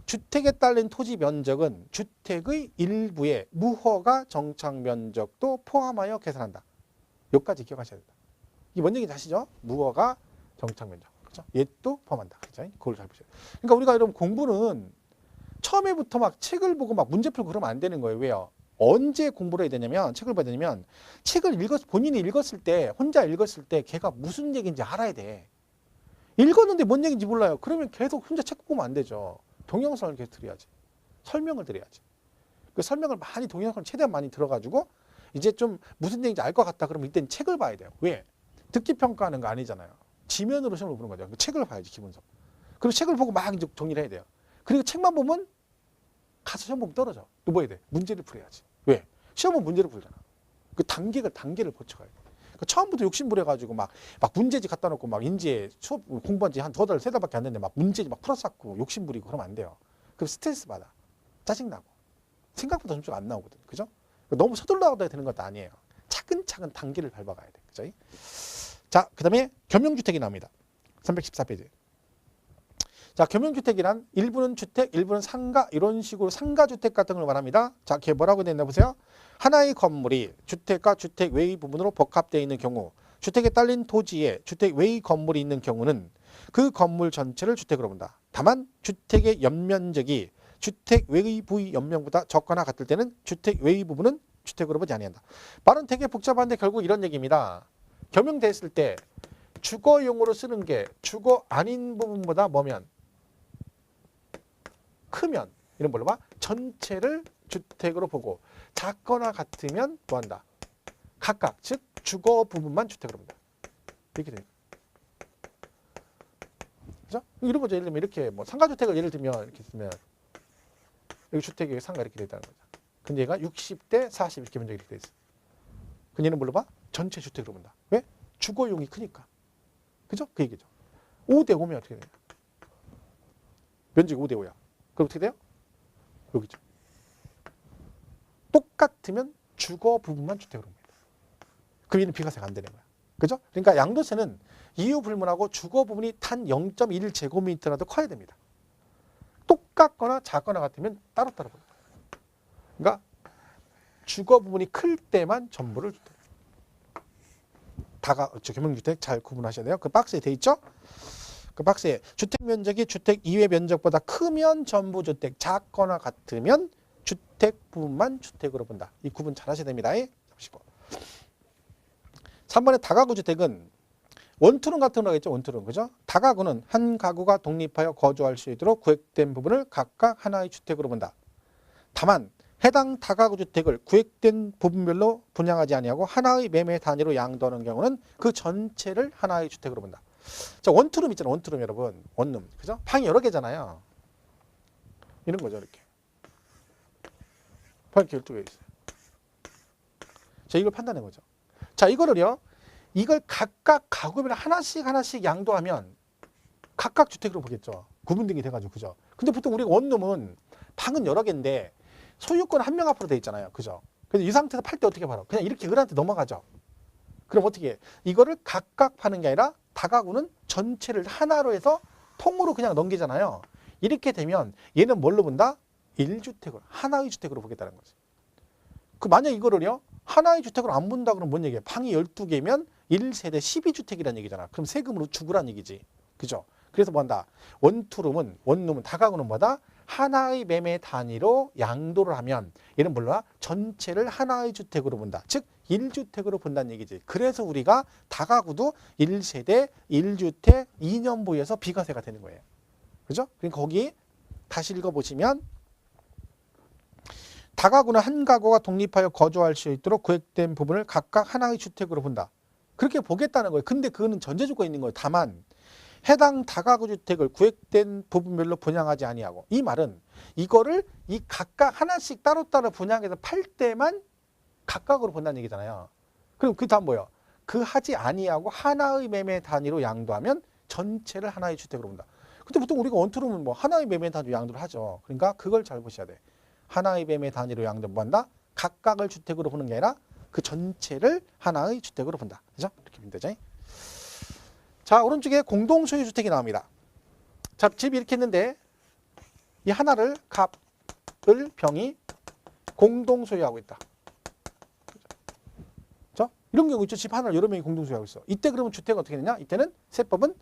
주택에 딸린 토지 면적은 주택의 일부에 무허가 정착 면적도 포함하여 계산한다. 여기까지 기억하셔야 된다. 이게 뭔 얘기인지 아시죠? 무어가 정착 면적. 그죠? 얘도 포함한다. 그죠? 그걸 잘 보셔야 돼요. 그러니까 우리가 여러분 공부는 처음에부터 막 책을 보고 막 문제 풀고 그러면 안 되는 거예요. 왜요? 언제 공부를 해야 되냐면, 책을 봐야 되냐면, 책을 본인이 읽었을 때, 혼자 읽었을 때 걔가 무슨 얘기인지 알아야 돼. 읽었는데 뭔 얘기인지 몰라요. 그러면 계속 혼자 책 보면 안 되죠. 동영상을 계속 드려야지. 설명을 드려야지. 그 설명을 많이, 동영상을 최대한 많이 들어가지고 이제 좀 무슨 얘기인지 알 것 같다 그러면 이때는 책을 봐야 돼요. 왜? 듣기 평가하는 거 아니잖아요. 지면으로 시험을 보는 거죠. 책을 봐야지, 기본서. 그리고 책을 보고 막 이제 정리를 해야 돼요. 그리고 책만 보면 가서 시험 보면 떨어져. 또 뭐 해야 돼? 문제를 풀어야지. 왜? 시험은 문제를 풀잖아. 그 단계를 거쳐가야 돼. 그러니까 처음부터 욕심부려가지고 막 문제지 갖다 놓고 막 인지에 수업 공부한 지 한 2달, 3달밖에 안 됐는데 막 문제지 막 풀어쌓고 욕심부리고 그러면 안 돼요. 그럼 스트레스 받아. 짜증나고. 생각보다 점수가 안 나오거든. 그죠? 너무 서둘러야 되는 것도 아니에요. 차근차근 단계를 밟아가야 돼. 그죠? 자, 그 다음에 겸용주택이 나옵니다. 314페이지. 자, 겸용주택이란 일부는 주택, 일부는 상가, 이런 식으로 상가주택 같은 걸 말합니다. 자, 걔 뭐라고 되어 있나 보세요. 하나의 건물이 주택과 주택 외의 부분으로 복합되어 있는 경우, 주택에 딸린 토지에 주택 외의 건물이 있는 경우는 그 건물 전체를 주택으로 본다. 다만 주택의 연면적이 주택 외의 부위 연면보다 적거나 같을 때는 주택 외의 부분은 주택으로 보지 아니한다. 말은 되게 복잡한데 결국 이런 얘기입니다. 겸용됐을 때 주거용으로 쓰는 게 주거 아닌 부분보다 뭐면 크면 이런 걸로 봐. 전체를 주택으로 보고 작거나 같으면 뭐한다. 각각 즉 주거 부분만 주택으로 본다. 이렇게 돼요. 그죠? 이런 거죠. 예를 들면 이렇게 뭐 상가주택을 예를 들면 이렇게 쓰면 여기 주택이 상가 이렇게 돼 있다는 거죠. 근데 얘가 60대 40 이렇게 면적이 이렇게 돼 있어. 근데 얘는 뭘로 봐? 전체 주택으로 본다. 왜? 주거용이 크니까. 그죠? 그 얘기죠. 5대 5면 어떻게 되냐? 면적이 5대 5야. 그럼 어떻게 돼요? 여기죠. 똑같으면 주거 부분만 주택으로 봅니다. 그럼 얘는 비과세가 안 되는 거야. 그죠? 그러니까 양도세는 이유 불문하고 주거 부분이 단 0.1제곱미터라도 커야 됩니다. 똑같거나 작거나 같으면 따로따로 봅니다. 그러니까 주거 부분이 클 때만 전부를 주택. 겸용주택 잘 구분하셔야 돼요. 그 박스에 돼 있죠? 그 박스에 주택 면적이 주택 이외 면적보다 크면 전부 주택, 작거나 같으면 주택 부분만 주택으로 본다. 이 구분 잘 하셔야 됩니다. 보시고. 3번의 다가구 주택은 원투룸 같은 거겠죠. 원투룸. 그죠? 다가구는 한 가구가 독립하여 거주할 수 있도록 구획된 부분을 각각 하나의 주택으로 본다. 다만 해당 다가구 주택을 구획된 부분별로 분양하지 아니하고 하나의 매매 단위로 양도하는 경우는 그 전체를 하나의 주택으로 본다. 자, 원투룸 있잖아요. 원투룸 여러분. 원룸. 그죠? 방이 여러 개잖아요. 이런 거죠. 이렇게. 방이 12개 있어요. 자, 이걸 판단해 보죠. 자, 이거를요. 이걸 각각 가구별 하나씩 양도하면 각각 주택으로 보겠죠. 구분등이 돼가지고. 그죠? 근데 보통 우리가 원룸은 방은 여러 개인데 소유권 한 명 앞으로 돼 있잖아요. 그죠? 그래서 이 상태에서 팔 때 어떻게 팔아? 그냥 이렇게 을한테 넘어가죠. 그럼 어떻게 해? 이거를 각각 파는 게 아니라 다가구는 전체를 하나로 해서 통으로 그냥 넘기잖아요. 이렇게 되면 얘는 뭘로 본다? 1주택으로, 하나의 주택으로 보겠다는 거지. 그 만약 이거를요, 하나의 주택으로 안 본다 그러면 뭔 얘기예요? 방이 12개면 1세대 12주택이라는 얘기잖아. 그럼 세금으로 주구란 얘기지. 그죠? 그래서 뭐 한다? 원룸은 다가구는 뭐다? 하나의 매매 단위로 양도를 하면 얘는 몰라? 전체를 하나의 주택으로 본다. 즉 1주택으로 본다는 얘기지. 그래서 우리가 다가구도 1세대 1주택 2년 보유해서 비과세가 되는 거예요. 그죠? 그러니까 거기 다시 읽어보시면 다가구는 한 가구가 독립하여 거주할 수 있도록 구획된 부분을 각각 하나의 주택으로 본다. 그렇게 보겠다는 거예요. 근데 그거는 전제조건이 있는 거예요. 다만 해당 다가구 주택을 구획된 부분별로 분양하지 아니하고, 이 말은 이거를 이 각각 하나씩 따로따로 분양해서 팔 때만 각각으로 본다는 얘기잖아요. 그럼 그 다음 뭐예요? 그 하지 아니하고 하나의 매매 단위로 양도하면 전체를 하나의 주택으로 본다. 근데 보통 우리가 원투룸은 뭐 하나의 매매 단위로 양도를 하죠. 그러니까 그걸 잘 보셔야 돼. 하나의 매매 단위로 양도 뭐 한다? 각각을 주택으로 보는 게 아니라 그 전체를 하나의 주택으로 본다. 그죠? 이렇게 보면 되죠. 자, 오른쪽에 공동소유 주택이 나옵니다. 자, 집이 이렇게 있는데 이 하나를 갑을 병이 공동소유하고 있다. 그죠? 이런 경우 있죠. 집 하나를 여러 명이 공동 소유하고 있어. 이때 그러면 주택은 어떻게 되냐? 이때는 세법은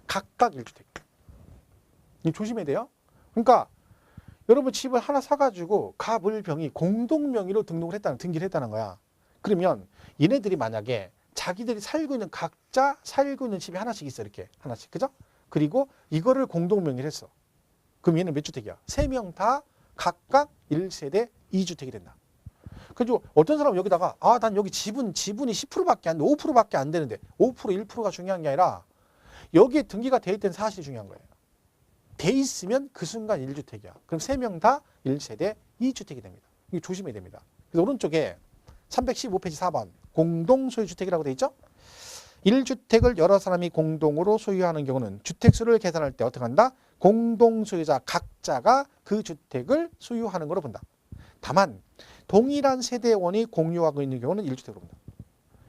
각각 1주택. 이거 조심해야 돼요. 그러니까 여러분 집을 하나 사가지고 가물병이 공동 명의로 등기를 했다는 거야. 그러면 얘네들이 만약에 자기들이 살고 있는 각자 살고 있는 집이 하나씩 있어. 이렇게 하나씩. 그죠? 그리고 이거를 공동 명의를 했어. 그럼 얘는 몇 주택이야? 3명 다 각각 1세대 2주택이 된다. 그래서 어떤 사람은 여기다가 난 여기 지분이 10%밖에 안 돼. 5%밖에 안 되는데 5% 1%가 중요한 게 아니라 여기에 등기가 돼 있다는 사실이 중요한 거예요. 돼 있으면 그 순간 1주택이야. 그럼 3명 다 1세대 2주택이 됩니다. 이거 조심해야 됩니다. 그래서 오른쪽에 315페이지 4번 공동소유주택이라고 돼 있죠? 1주택을 여러 사람이 공동으로 소유하는 경우는 주택수를 계산할 때 어떻게 한다? 공동소유자 각자가 그 주택을 소유하는 걸로 본다. 다만 동일한 세대원이 공유하고 있는 경우는 1주택으로 본다.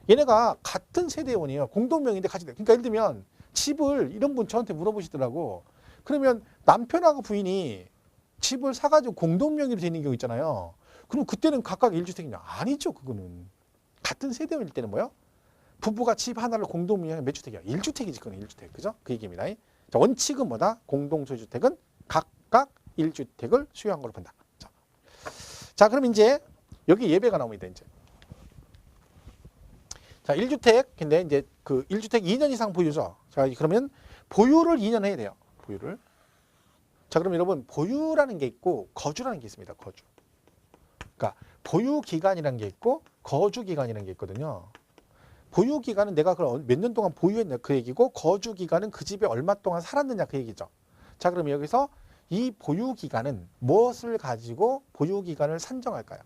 얘네가 같은 세대원이에요. 공동명의인데 같이 돼. 그러니까 예를 들면 집을 이런 분 저한테 물어보시더라고. 그러면 남편하고 부인이 집을 사가지고 공동명의로 되는 경우 있잖아요. 그럼 그때는 각각 1주택이냐? 아니죠. 그거는. 같은 세대원일 때는 뭐요? 부부가 집 하나를 공동명의하면 몇 주택이야? 1주택이지. 그건 1주택. 그죠? 그 얘기입니다. 자, 원칙은 뭐다? 공동소유주택은 각각 1주택을 수요한 걸로 본다. 자, 그럼 이제 여기 예배가 나옵니다. 이제. 자, 1주택. 근데 이제 그 1주택 2년 이상 보유죠. 자, 그러면 보유를 2년 해야 돼요. 보유를. 자, 그럼 여러분 보유라는 게 있고 거주라는 게 있습니다. 거주. 그러니까 보유 기간이라는 게 있고 거주 기간이라는 게 있거든요. 보유 기간은 내가 그걸 몇 년 동안 보유했냐 그 얘기고 거주 기간은 그 집에 얼마 동안 살았느냐 그 얘기죠. 자, 그럼 여기서 이 보유 기간은 무엇을 가지고 보유 기간을 산정할까요?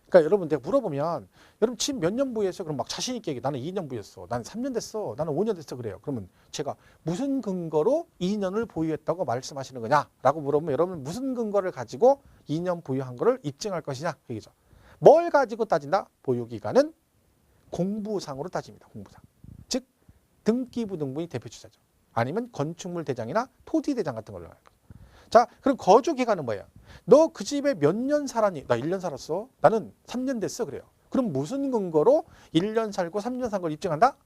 그러니까 여러분 내가 물어보면 여러분 집 몇 년 보유했어? 그럼 막 자신 있게 얘기해. 나는 2년 보유했어. 나는 3년 됐어. 나는 5년 됐어. 그래요. 그러면 제가 무슨 근거로 2년을 보유했다고 말씀하시는 거냐라고 물어보면 여러분 무슨 근거를 가지고 2년 보유한 거를 입증할 것이냐 그 얘기죠. 뭘 가지고 따진다? 보유 기간은 공부상으로 따집니다. 공부상. 즉 등기부 등본이 대표주자죠. 아니면 건축물 대장이나 토지 대장 같은 걸로 나와요. 자, 그럼 거주 기간은 뭐예요? 너 그 집에 몇 년 살았니? 나 1년 살았어. 나는 3년 됐어. 그래요. 그럼 무슨 근거로 1년 살고 3년 산 걸 입증한다?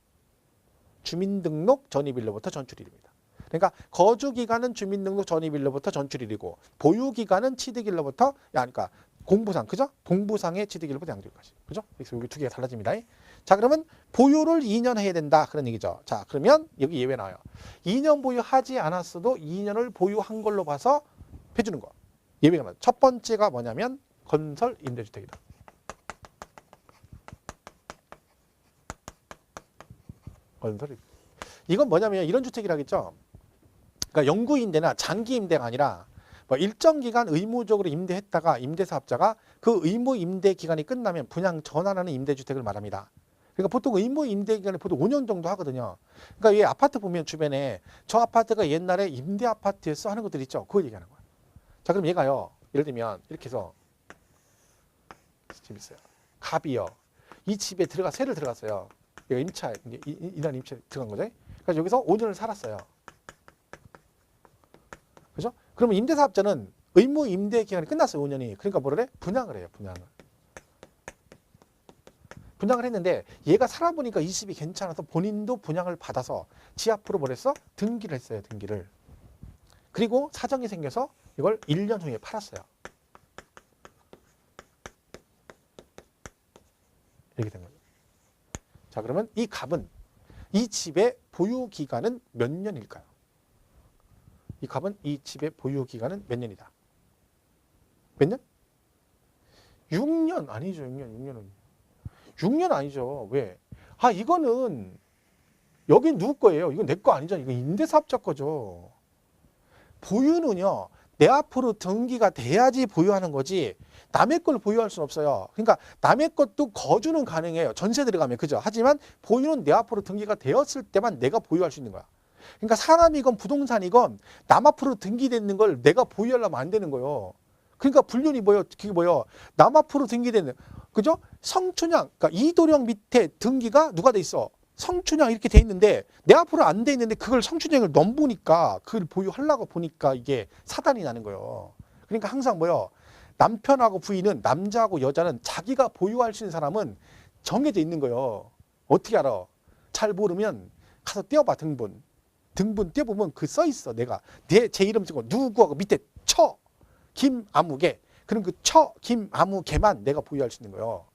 주민등록 전입일로부터 전출일입니다. 그러니까 거주 기간은 주민등록 전입일로부터 전출일이고 보유 기간은 취득일로부터 그러니까 공부상, 그죠? 동부상의 취득일로부터 양도일까지. 그죠? 그래서 여기 두 개가 달라집니다. 자, 그러면 보유를 2년 해야 된다. 그런 얘기죠. 자, 그러면 여기 예외 나와요. 2년 보유하지 않았어도 2년을 보유한 걸로 봐서 해주는 거. 예외가 나와요. 첫 번째가 뭐냐면 건설 임대주택이다. 건설. 이건 뭐냐면 이런 주택이라겠죠. 그러니까 영구 임대나 장기 임대가 아니라 뭐 일정 기간 의무적으로 임대했다가 임대사업자가 그 의무 임대 기간이 끝나면 분양 전환하는 임대주택을 말합니다. 그러니까 보통 의무 임대 기간이 보통 5년 정도 하거든요. 그러니까 이 아파트 보면 주변에 저 아파트가 옛날에 임대 아파트였어 하는 것들 있죠. 그걸 얘기하는 거야. 자, 그럼 얘가요. 예를 들면 이렇게 해서 집 있어요. 갑이요. 이 집에 새를 들어갔어요. 얘가 임차, 이날 임차 들어간 거죠. 그래서 여기서 5년을 살았어요. 그죠? 그러면 임대사업자는 의무 임대 기간이 끝났어요. 5년이. 그러니까 뭐를 해? 분양을 해요. 분양을 했는데 얘가 살아보니까 이 집이 괜찮아서 본인도 분양을 받아서 지 앞으로 뭘 했어? 등기를 했어요. 등기를. 그리고 사정이 생겨서 이걸 1년 후에 팔았어요. 이렇게 된 거예요. 자, 그러면 이 갑은 이 집의 보유 기간은 몇 년일까요? 이 갑은 이 집의 보유 기간은 몇 년이다? 몇 년? 6년 아니죠. 6년 아니죠. 왜? 이거는 여긴 누구 거예요? 이건 내 거 아니잖아요. 이거 임대사업자 거죠. 보유는요. 내 앞으로 등기가 돼야지 보유하는 거지 남의 걸 보유할 수는 없어요. 그러니까 남의 것도 거주는 가능해요. 전세 들어가면. 그죠? 하지만 보유는 내 앞으로 등기가 되었을 때만 내가 보유할 수 있는 거야. 그러니까 사람이건 부동산이건 남 앞으로 등기되는 걸 내가 보유하려면 안 되는 거예요. 그러니까 불륜이 뭐예요? 그게 뭐예요? 남 앞으로 등기되는, 그죠? 성춘향, 그러니까 이도령 밑에 등기가 누가 돼 있어? 성춘향 이렇게 돼 있는데 내 앞으로 안 돼 있는데 그걸 성춘향을 넘보니까 그걸 보유하려고 보니까 이게 사단이 나는 거예요. 그러니까 항상 뭐예요? 남편하고 부인은 남자하고 여자는 자기가 보유할 수 있는 사람은 정해져 있는 거예요. 어떻게 알아? 잘 모르면 가서 떼어봐. 등본 떼어보면 그 써 있어. 내가 제 이름 쓰고 누구하고 밑에 처 김아무개. 그럼 그 처 김아무개만 내가 보유할 수 있는 거예요.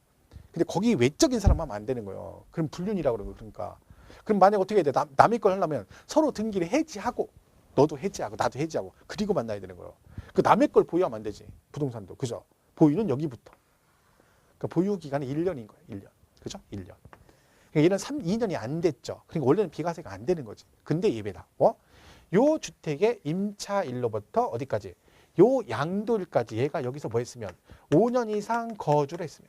근데 거기 외적인 사람 하면 안 되는 거예요. 그럼 불륜이라고 그러는 거예요. 그러니까 그럼 만약 어떻게 해야 돼? 남의 걸 하려면 서로 등기를 해지하고 너도 해지하고 나도 해지하고 그리고 만나야 되는 거예요. 그 남의 걸 보유하면 안 되지. 부동산도. 그죠? 보유는 여기부터. 그러니까 보유 기간이 1년인 거예요. 1년. 그죠? 1년. 그러니까 얘는 2년이 안 됐죠. 그러니까 원래는 비과세가 안 되는 거지. 근데 예배다. 요 주택의 임차일로부터 어디까지? 요 양도일까지 얘가 여기서 뭐 했으면 5년 이상 거주를 했으면.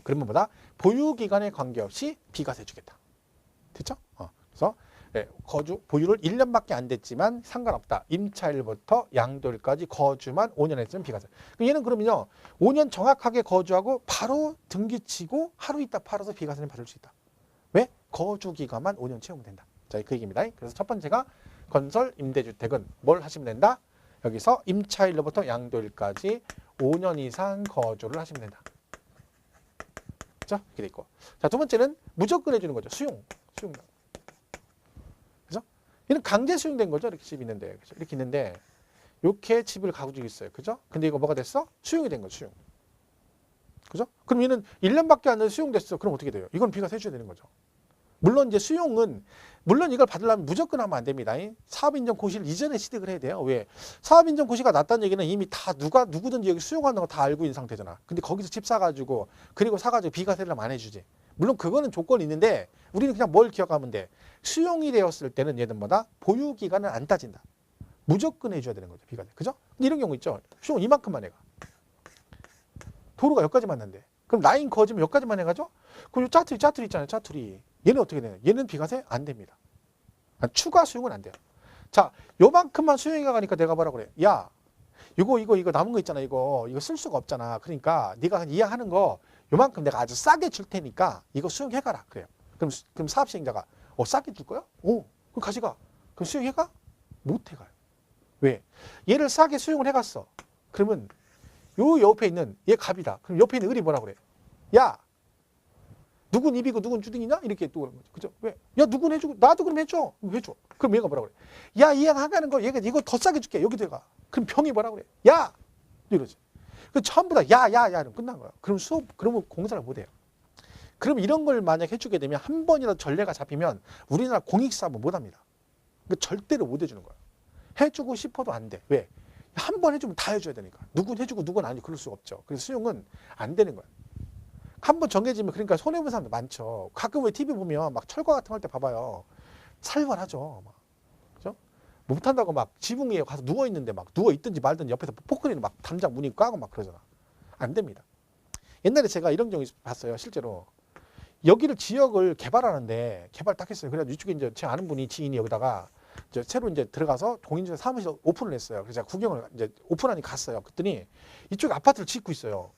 그러면 뭐다? 보유 기간에 관계없이 비과세 주겠다. 됐죠? 그래서 보유를 1년밖에 안 됐지만 상관없다. 임차일부터 양도일까지 거주만 5년 했으면 비과세. 얘는 그러면요. 5년 정확하게 거주하고 바로 등기치고 하루 있다 팔아서 비과세를 받을 수 있다. 왜? 거주 기간만 5년 채우면 된다. 자, 그 얘기입니다. 그래서 첫 번째가 건설 임대주택은 뭘 하시면 된다? 여기서 임차일로부터 양도일까지 5년 이상 거주를 하시면 된다. 그죠? 이렇게 돼 있고. 자, 두 번째는 무조건 해주는 거죠. 수용. 그죠? 얘는 강제 수용된 거죠. 이렇게 집이 있는데. 그죠? 이렇게 있는데, 이렇게 집을 가지고 있어요. 그죠? 근데 이거 뭐가 됐어? 수용이 된 거죠. 수용. 그죠? 그럼 얘는 1년밖에 안 돼서 수용됐어. 그럼 어떻게 돼요? 이건 비과세 해줘야 되는 거죠. 물론 이제 수용은 물론 이걸 받으려면 무조건 하면 안 됩니다. 사업인정 고시를 이전에 취득을 해야 돼요. 왜? 사업인정 고시가 났다는 얘기는 이미 다 누구든지 여기 수용하는 거 다 알고 있는 상태잖아. 근데 거기서 집 사가지고 그리고 사가지고 비과세를 안 해주지. 물론 그거는 조건이 있는데 우리는 그냥 뭘 기억하면 돼. 수용이 되었을 때는 얘는 뭐다? 보유 기간은 안 따진다. 무조건 해줘야 되는 거죠. 비과세. 그죠? 근데 이런 경우 있죠. 수용 이만큼만 해가. 도로가 여기까지만 난대. 그럼 라인 거지면 여기까지만 해가죠? 그럼 요 짜투리 있잖아요. 짜투리. 얘는 어떻게 되나요? 얘는 비과세 안 됩니다. 추가 수용은 안 돼요. 자, 요만큼만 수용해 가니까 내가 뭐라 그래? 야, 이거 남은 거 있잖아. 이거 쓸 수가 없잖아. 그러니까 네가 이해하는 거 요만큼 내가 아주 싸게 줄 테니까 이거 수용해 가라. 그래요. 그럼 사업 시행자가 싸게 줄 거야? 그럼 가져가. 그럼 수용해 가? 못 해 가요. 왜? 얘를 싸게 수용을 해 갔어. 그러면 요 옆에 있는 얘 갑이다. 그럼 옆에 있는 을이 뭐라 그래? 야, 누군 입이고 누군 주둥이냐? 이렇게 또 그런 거죠. 그죠? 왜? 야, 누군 해주고 나도 그럼 해줘. 해줘. 그럼 얘가 뭐라 그래? 야, 이양 하가는 거 얘가 이거 더 싸게 줄게. 여기도 해가. 그럼 병이 뭐라 그래? 야, 이러지. 그 전부 다 야, 이러면 끝난 거야. 그러면 공사를 못 해요. 그럼 이런 걸 만약 해주게 되면 한 번이라도 전례가 잡히면 우리나라 공익사업은 못 합니다. 그러니까 절대로 못 해주는 거야. 해주고 싶어도 안 돼. 왜? 한 번 해주면 다 해줘야 되니까. 누군 해주고 누군 아니고 그럴 수가 없죠. 그래서 수용은 안 되는 거야. 한 번 정해지면 그러니까 손해보는 사람들 많죠. 가끔 왜 TV 보면 막 철거 같은 거 할 때 봐봐요. 살벌하죠. 막. 그죠? 못한다고 막 지붕 위에 가서 누워있는데 막 누워있든지 말든지 옆에서 포크리는 막 담장 문이 까고 막 그러잖아. 안 됩니다. 옛날에 제가 이런 경우 봤어요. 실제로. 여기를 지역을 개발하는데 개발 딱 했어요. 그래서 이쪽에 이제 제 아는 분이 지인이 여기다가 이제 새로 이제 들어가서 공인중개사 사무실 오픈을 했어요. 그래서 제가 구경을 이제 오픈하니 갔어요. 그랬더니 이쪽에 아파트를 짓고 있어요.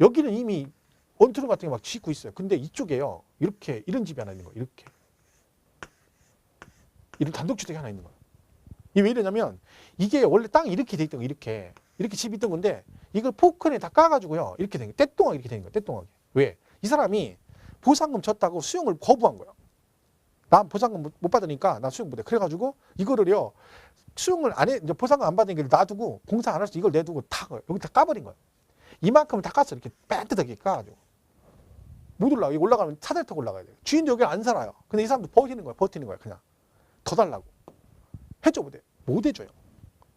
여기는 이미 원투룸 같은 게 막 짓고 있어요. 근데 이쪽에요. 이렇게 이런 집이 하나 있는 거예요. 이렇게. 이런 단독주택이 하나 있는 거예요. 이게 왜 이러냐면 이게 원래 땅이 이렇게 돼 있던 거 이렇게 집이 있던 건데 이걸 포크에 다 까가지고요. 이렇게 된 거. 떼똥하게 이렇게 된 거예요. 떼똥하게. 왜? 이 사람이 보상금 졌다고 수용을 거부한 거예요. 난 보상금 못 받으니까 나 수용 못 해. 그래가지고 이거를요. 수용을 안 해. 이제 보상금 안 받은 걸 놔두고 공사 안 할 수 이걸 내두고 다 여기 다 까버린 거예요. 이만큼을 다 깠어. 이렇게 뺀듯하게 까가지고. 못 올라가. 올라가면 차들 타고 올라가야 돼요. 주인도 여기 안 살아요. 근데 이 사람도 버티는 거야. 그냥. 더 달라고. 해줘 못 해. 못 해줘요.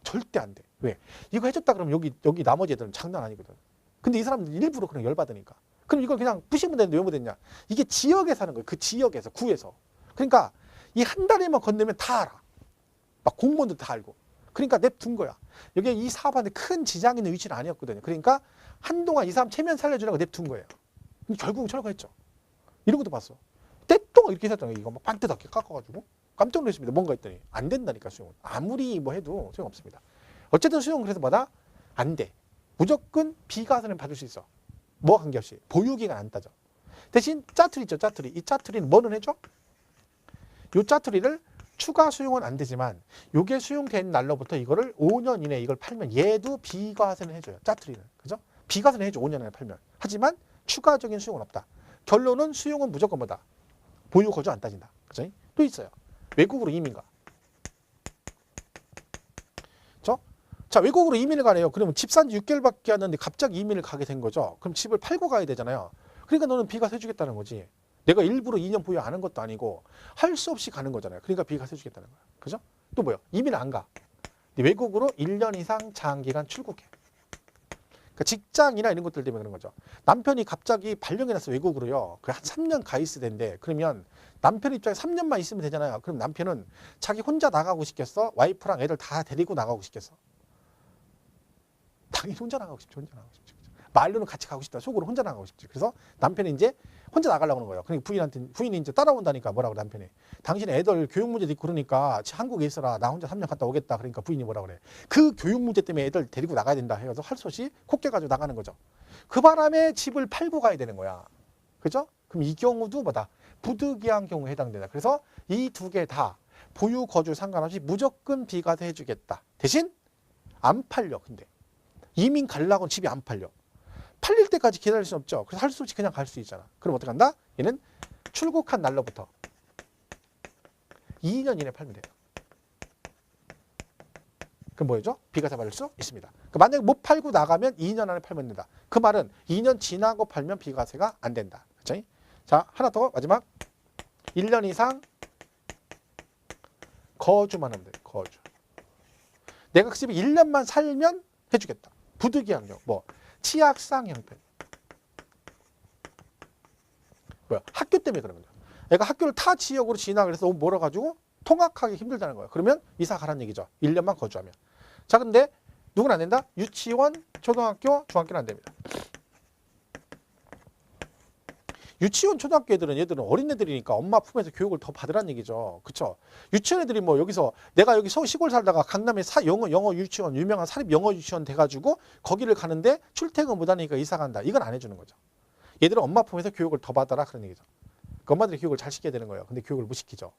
절대 안 돼. 왜? 이거 해줬다 그러면 여기 나머지 애들은 장난 아니거든. 근데 이 사람들 일부러 그냥 열받으니까. 그럼 이걸 그냥 부시면 되는데 왜 못 했냐? 이게 지역에 사는 거예요. 그 지역에서, 구에서. 그러니까 이 한 다리만 건너면 다 알아. 막 공무원도 다 알고. 그러니까 냅둔 거야. 여기 이 사업하는데 큰 지장 있는 위치는 아니었거든요. 그러니까 한동안 이 사람 체면 살려주라고 냅둔 거예요. 결국은 철거했죠. 이런 것도 봤어. 떼똥 이렇게 했었잖아요. 이거 막 반듯하게 깎아가지고. 깜짝 놀랐습니다. 뭔가 했더니 안 된다니까 수용은. 아무리 뭐 해도 소용없습니다. 어쨌든 수용은 그래서 뭐다? 안 돼. 무조건 비과세는 받을 수 있어. 뭐 관계없이. 보유기간 안 따져. 대신 짜투리 있죠. 짜투리. 이 짜투리는 뭐는 해줘? 이 짜투리를 추가 수용은 안 되지만 요게 수용된 날로부터 이거를 5년 이내에 이걸 팔면 얘도 비과세는 해줘요. 짜투리는. 그죠? 비과세는 해줘. 5년 안에 팔면. 하지만 추가적인 수용은 없다. 결론은 수용은 무조건 뭐다? 보유 거주 안 따진다. 그죠? 또 있어요. 외국으로 이민가. 자, 외국으로 이민을 가래요. 그러면 집 산 지 6개월밖에 안 됐는데 갑자기 이민을 가게 된 거죠. 그럼 집을 팔고 가야 되잖아요. 그러니까 너는 비과세 해주겠다는 거지. 내가 일부러 2년 보유 안 한 것도 아니고 할 수 없이 가는 거잖아요. 그러니까 비과세 해주겠다는 거야. 그죠? 또 뭐야? 이민을 안 가. 외국으로 1년 이상 장기간 출국해. 그러니까 직장이나 이런 것들 때문에 그런 거죠. 남편이 갑자기 발령이 났어, 외국으로요. 그 한 3년 가 있어야 된대. 그러면 남편 입장에 3년만 있으면 되잖아요. 그럼 남편은 자기 혼자 나가고 싶겠어? 와이프랑 애들 다 데리고 나가고 싶겠어? 당연히 혼자 나가고 싶지. 혼자 나가고 싶지. 말로는 같이 가고 싶다. 속으로 혼자 나가고 싶지. 그래서 남편이 이제 혼자 나가려고 하는 거예요. 그러니까 부인이 이제 따라온다니까. 뭐라고 남편이. 당신 애들 교육 문제도 있고 그러니까 한국에 있어라. 나 혼자 3년 갔다 오겠다. 그러니까 부인이 뭐라고 그래. 그 교육 문제 때문에 애들 데리고 나가야 된다 해서 할 수 없이 콕 깨가지고 나가는 거죠. 그 바람에 집을 팔고 가야 되는 거야. 그죠? 그럼 이 경우도 뭐다? 부득이한 경우에 해당된다. 그래서 이 두 개 다 보유 거주 상관없이 무조건 비과세 해주겠다. 대신 안 팔려. 근데 이민 가려고는 집이 안 팔려. 팔릴 때까지 기다릴 수 없죠. 그래서 할 수 없이 그냥 갈 수 있잖아. 그럼 어떻게 한다? 얘는 출국한 날로부터 2년 이내 팔면 돼요. 그럼 뭐죠? 비과세 받을 수 있습니다. 만약에 못 팔고 나가면 2년 안에 팔면 된다. 그 말은 2년 지나고 팔면 비과세가 안 된다. 그렇죠? 자, 하나 더 마지막. 1년 이상 거주만 하면 돼. 거주. 내가 그 집에 1년만 살면 해주겠다. 부득이한 경우. 뭐 치약상 형편. 뭐야? 학교 때문에 그런 거죠. 애가 학교를 타 지역으로 진학을 해서 너무 멀어가지고 통학하기 힘들다는 거예요. 그러면 이사 가라는 얘기죠. 1년만 거주하면. 자, 근데 누구는 안 된다? 유치원, 초등학교, 중학교는 안 됩니다. 유치원, 초등학교 얘들은 어린애들이니까 엄마 품에서 교육을 더 받으라는 얘기죠. 그쵸? 유치원 애들이 뭐 여기서 내가 여기 서울 시골 살다가 강남에 영어 유치원, 유명한 사립 영어 유치원 돼가지고 거기를 가는데 출퇴근 못하니까 이사 간다. 이건 안 해주는 거죠. 얘들은 엄마 품에서 교육을 더 받아라 그런 얘기죠. 그 엄마들이 교육을 잘 시켜야 되는 거예요. 근데 교육을 못 시키죠.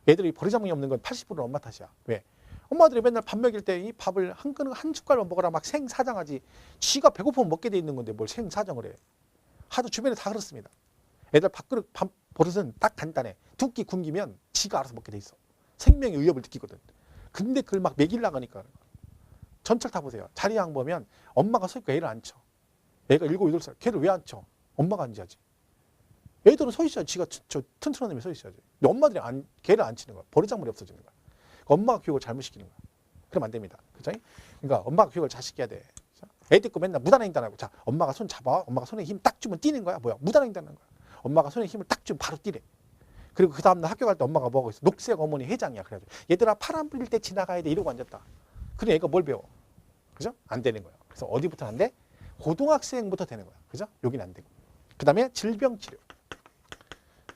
얘들이 버리장머리 없는 건 80%는 엄마 탓이야. 왜? 엄마들이 맨날 밥 먹일 때 이 밥을 한 숟갈만 먹어라 막 생사정하지. 쥐가 배고프면 먹게 돼 있는 건데 뭘 생사정을 해. 하도 주변에 다 그렇습니다. 애들 밥그릇 밥 버릇은 딱 간단해. 두 끼 굶기면 지가 알아서 먹게 돼 있어. 생명의 위협을 느끼거든. 근데 그걸 막 먹이려고 하니까. 전철 타보세요. 자리 양 보면 엄마가 서 있고 애를 안 쳐. 애가 7, 8살. 걔를 왜 안 쳐? 엄마가 앉아야지. 애들은 서 있어야지. 지가 저 튼튼한 놈이 서 있어야지. 근데 엄마들이 걔를 안 치는 거야. 버르장머리 없어지는 거야. 엄마가 교육을 잘못 시키는 거야. 그러면 안 됩니다. 그죠? 그러니까 엄마가 교육을 잘 시켜야 돼. 애들 거 맨날 무단횡단하고. 자, 엄마가 손 잡아. 엄마가 손에 힘 딱 주면 뛰는 거야. 뭐야? 무단횡단하는 거야. 엄마가 손에 힘을 딱 주면 바로 뛰래. 그리고 그 다음날 학교 갈 때 엄마가 뭐하고 있어? 녹색 어머니 회장이야. 그래가지고 얘들아 파란 불릴 때 지나가야 돼. 이러고 앉았다. 그래 얘가 뭘 배워? 그죠? 안 되는 거예요. 그래서 어디부터 안 돼? 고등학생부터 되는 거야. 그죠? 여기는 안 되고. 그 다음에 질병치료.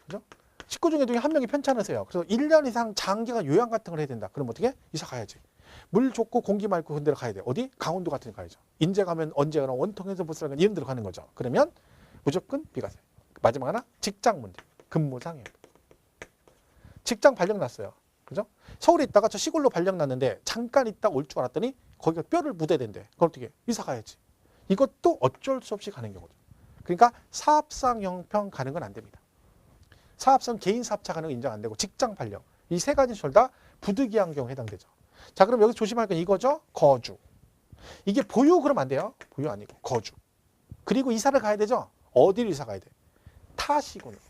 그죠? 식구 중에 한 명이 편찮으세요. 그래서 1년 이상 장기간 요양 같은 걸 해야 된다. 그럼 어떻게? 이사 가야지. 물 좋고 공기 맑고 그런 데로 가야 돼. 어디? 강원도 같은 데 가야죠. 인제 가면 언제 가나 원통에서 부스라는 이런 데로 가는 거죠. 그러면 무조건 비과세. 마지막 하나 직장 문제. 근무상해. 직장 발령 났어요. 그죠? 서울에 있다가 저 시골로 발령 났는데 잠깐 있다 올 줄 알았더니 거기가 뼈를 묻어야 된대. 그럼 어떻게? 이사 가야지. 이것도 어쩔 수 없이 가는 경우죠. 그러니까 사업상 형평 가는 건 안 됩니다. 사업상 개인 사업자 가는 건 인정 안 되고 직장 발령. 이 세 가지 절 다 부득이한 경우에 해당되죠. 자, 그럼 여기서 조심할 건 이거죠. 거주. 이게 보유 그러면 안 돼요. 보유 아니고 거주. 그리고 이사를 가야 되죠. 어디로 이사 가야 돼? 타 시군으로.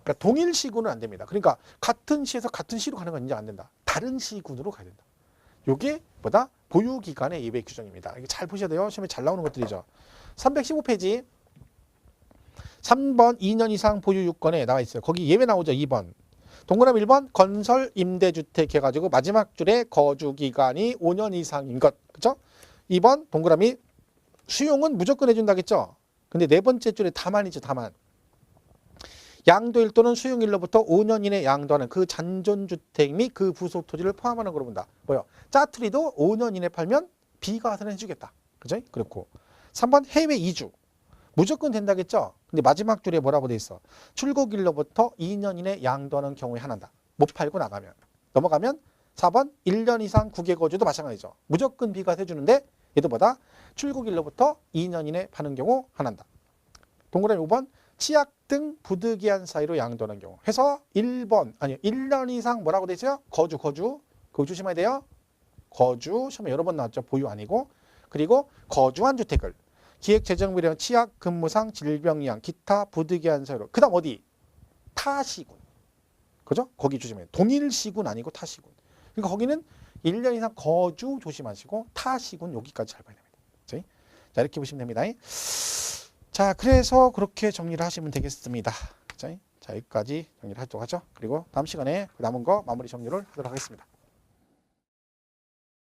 그러니까 동일 시군은 안 됩니다. 그러니까 같은 시에서 같은 시로 가는 건 인정 안 된다. 다른 시군으로 가야 된다. 이게 뭐다? 보유기간의 예외 규정입니다. 이게 잘 보셔야 돼요. 시험에 잘 나오는 것들이죠. 315페이지 3번 2년 이상 보유 유권에 나와 있어요. 거기 예외 나오죠. 2번. 동그라미 1번 건설 임대주택 해가지고 마지막 줄에 거주기간이 5년 이상인 것. 그렇죠? 2번 동그라미 수용은 무조건 해준다겠죠. 근데 네 번째 줄에 다만이죠. 다만. 양도일 또는 수용일로부터 5년 이내 양도하는 그 잔존주택 및 그 부속 토지를 포함하는 걸로 본다. 뭐요? 짜투리도 5년 이내 팔면 비과세는 해주겠다. 그죠? 그렇고 3번 해외 이주. 무조건 된다겠죠? 근데 마지막 줄에 뭐라고 돼 있어? 출국일로부터 2년 이내 양도하는 경우에 하나다. 못 팔고 나가면. 넘어가면 4번 1년 이상 국외 거주도 마찬가지죠. 무조건 비과세 해주는데 얘도보다 출국일로부터 2년 이내 파는 경우 하나다. 동그라미 5번 치약 등 부득이한 사유로 양도하는 경우. 해서 1번 아니요 1년 이상 뭐라고 돼 있어요? 거주. 그거 조심해야 돼요. 거주 시험에 여러 번 나왔죠. 보유 아니고. 그리고 거주한 주택을 기획재정비령 치약 근무상 질병이양 기타 부득이한 사유로. 그다음 어디? 타시군. 그죠? 거기 조심해요. 동일시군 아니고 타시군. 그러니까 거기는 1년 이상 거주 조심하시고 타시군 여기까지 잘 봐야 됩니다. 자, 이렇게 보시면 됩니다. 자, 그래서 그렇게 정리를 하시면 되겠습니다. 자, 여기까지 정리를 하도록 하죠. 그리고 다음 시간에 남은 거 마무리 정리를 하도록 하겠습니다.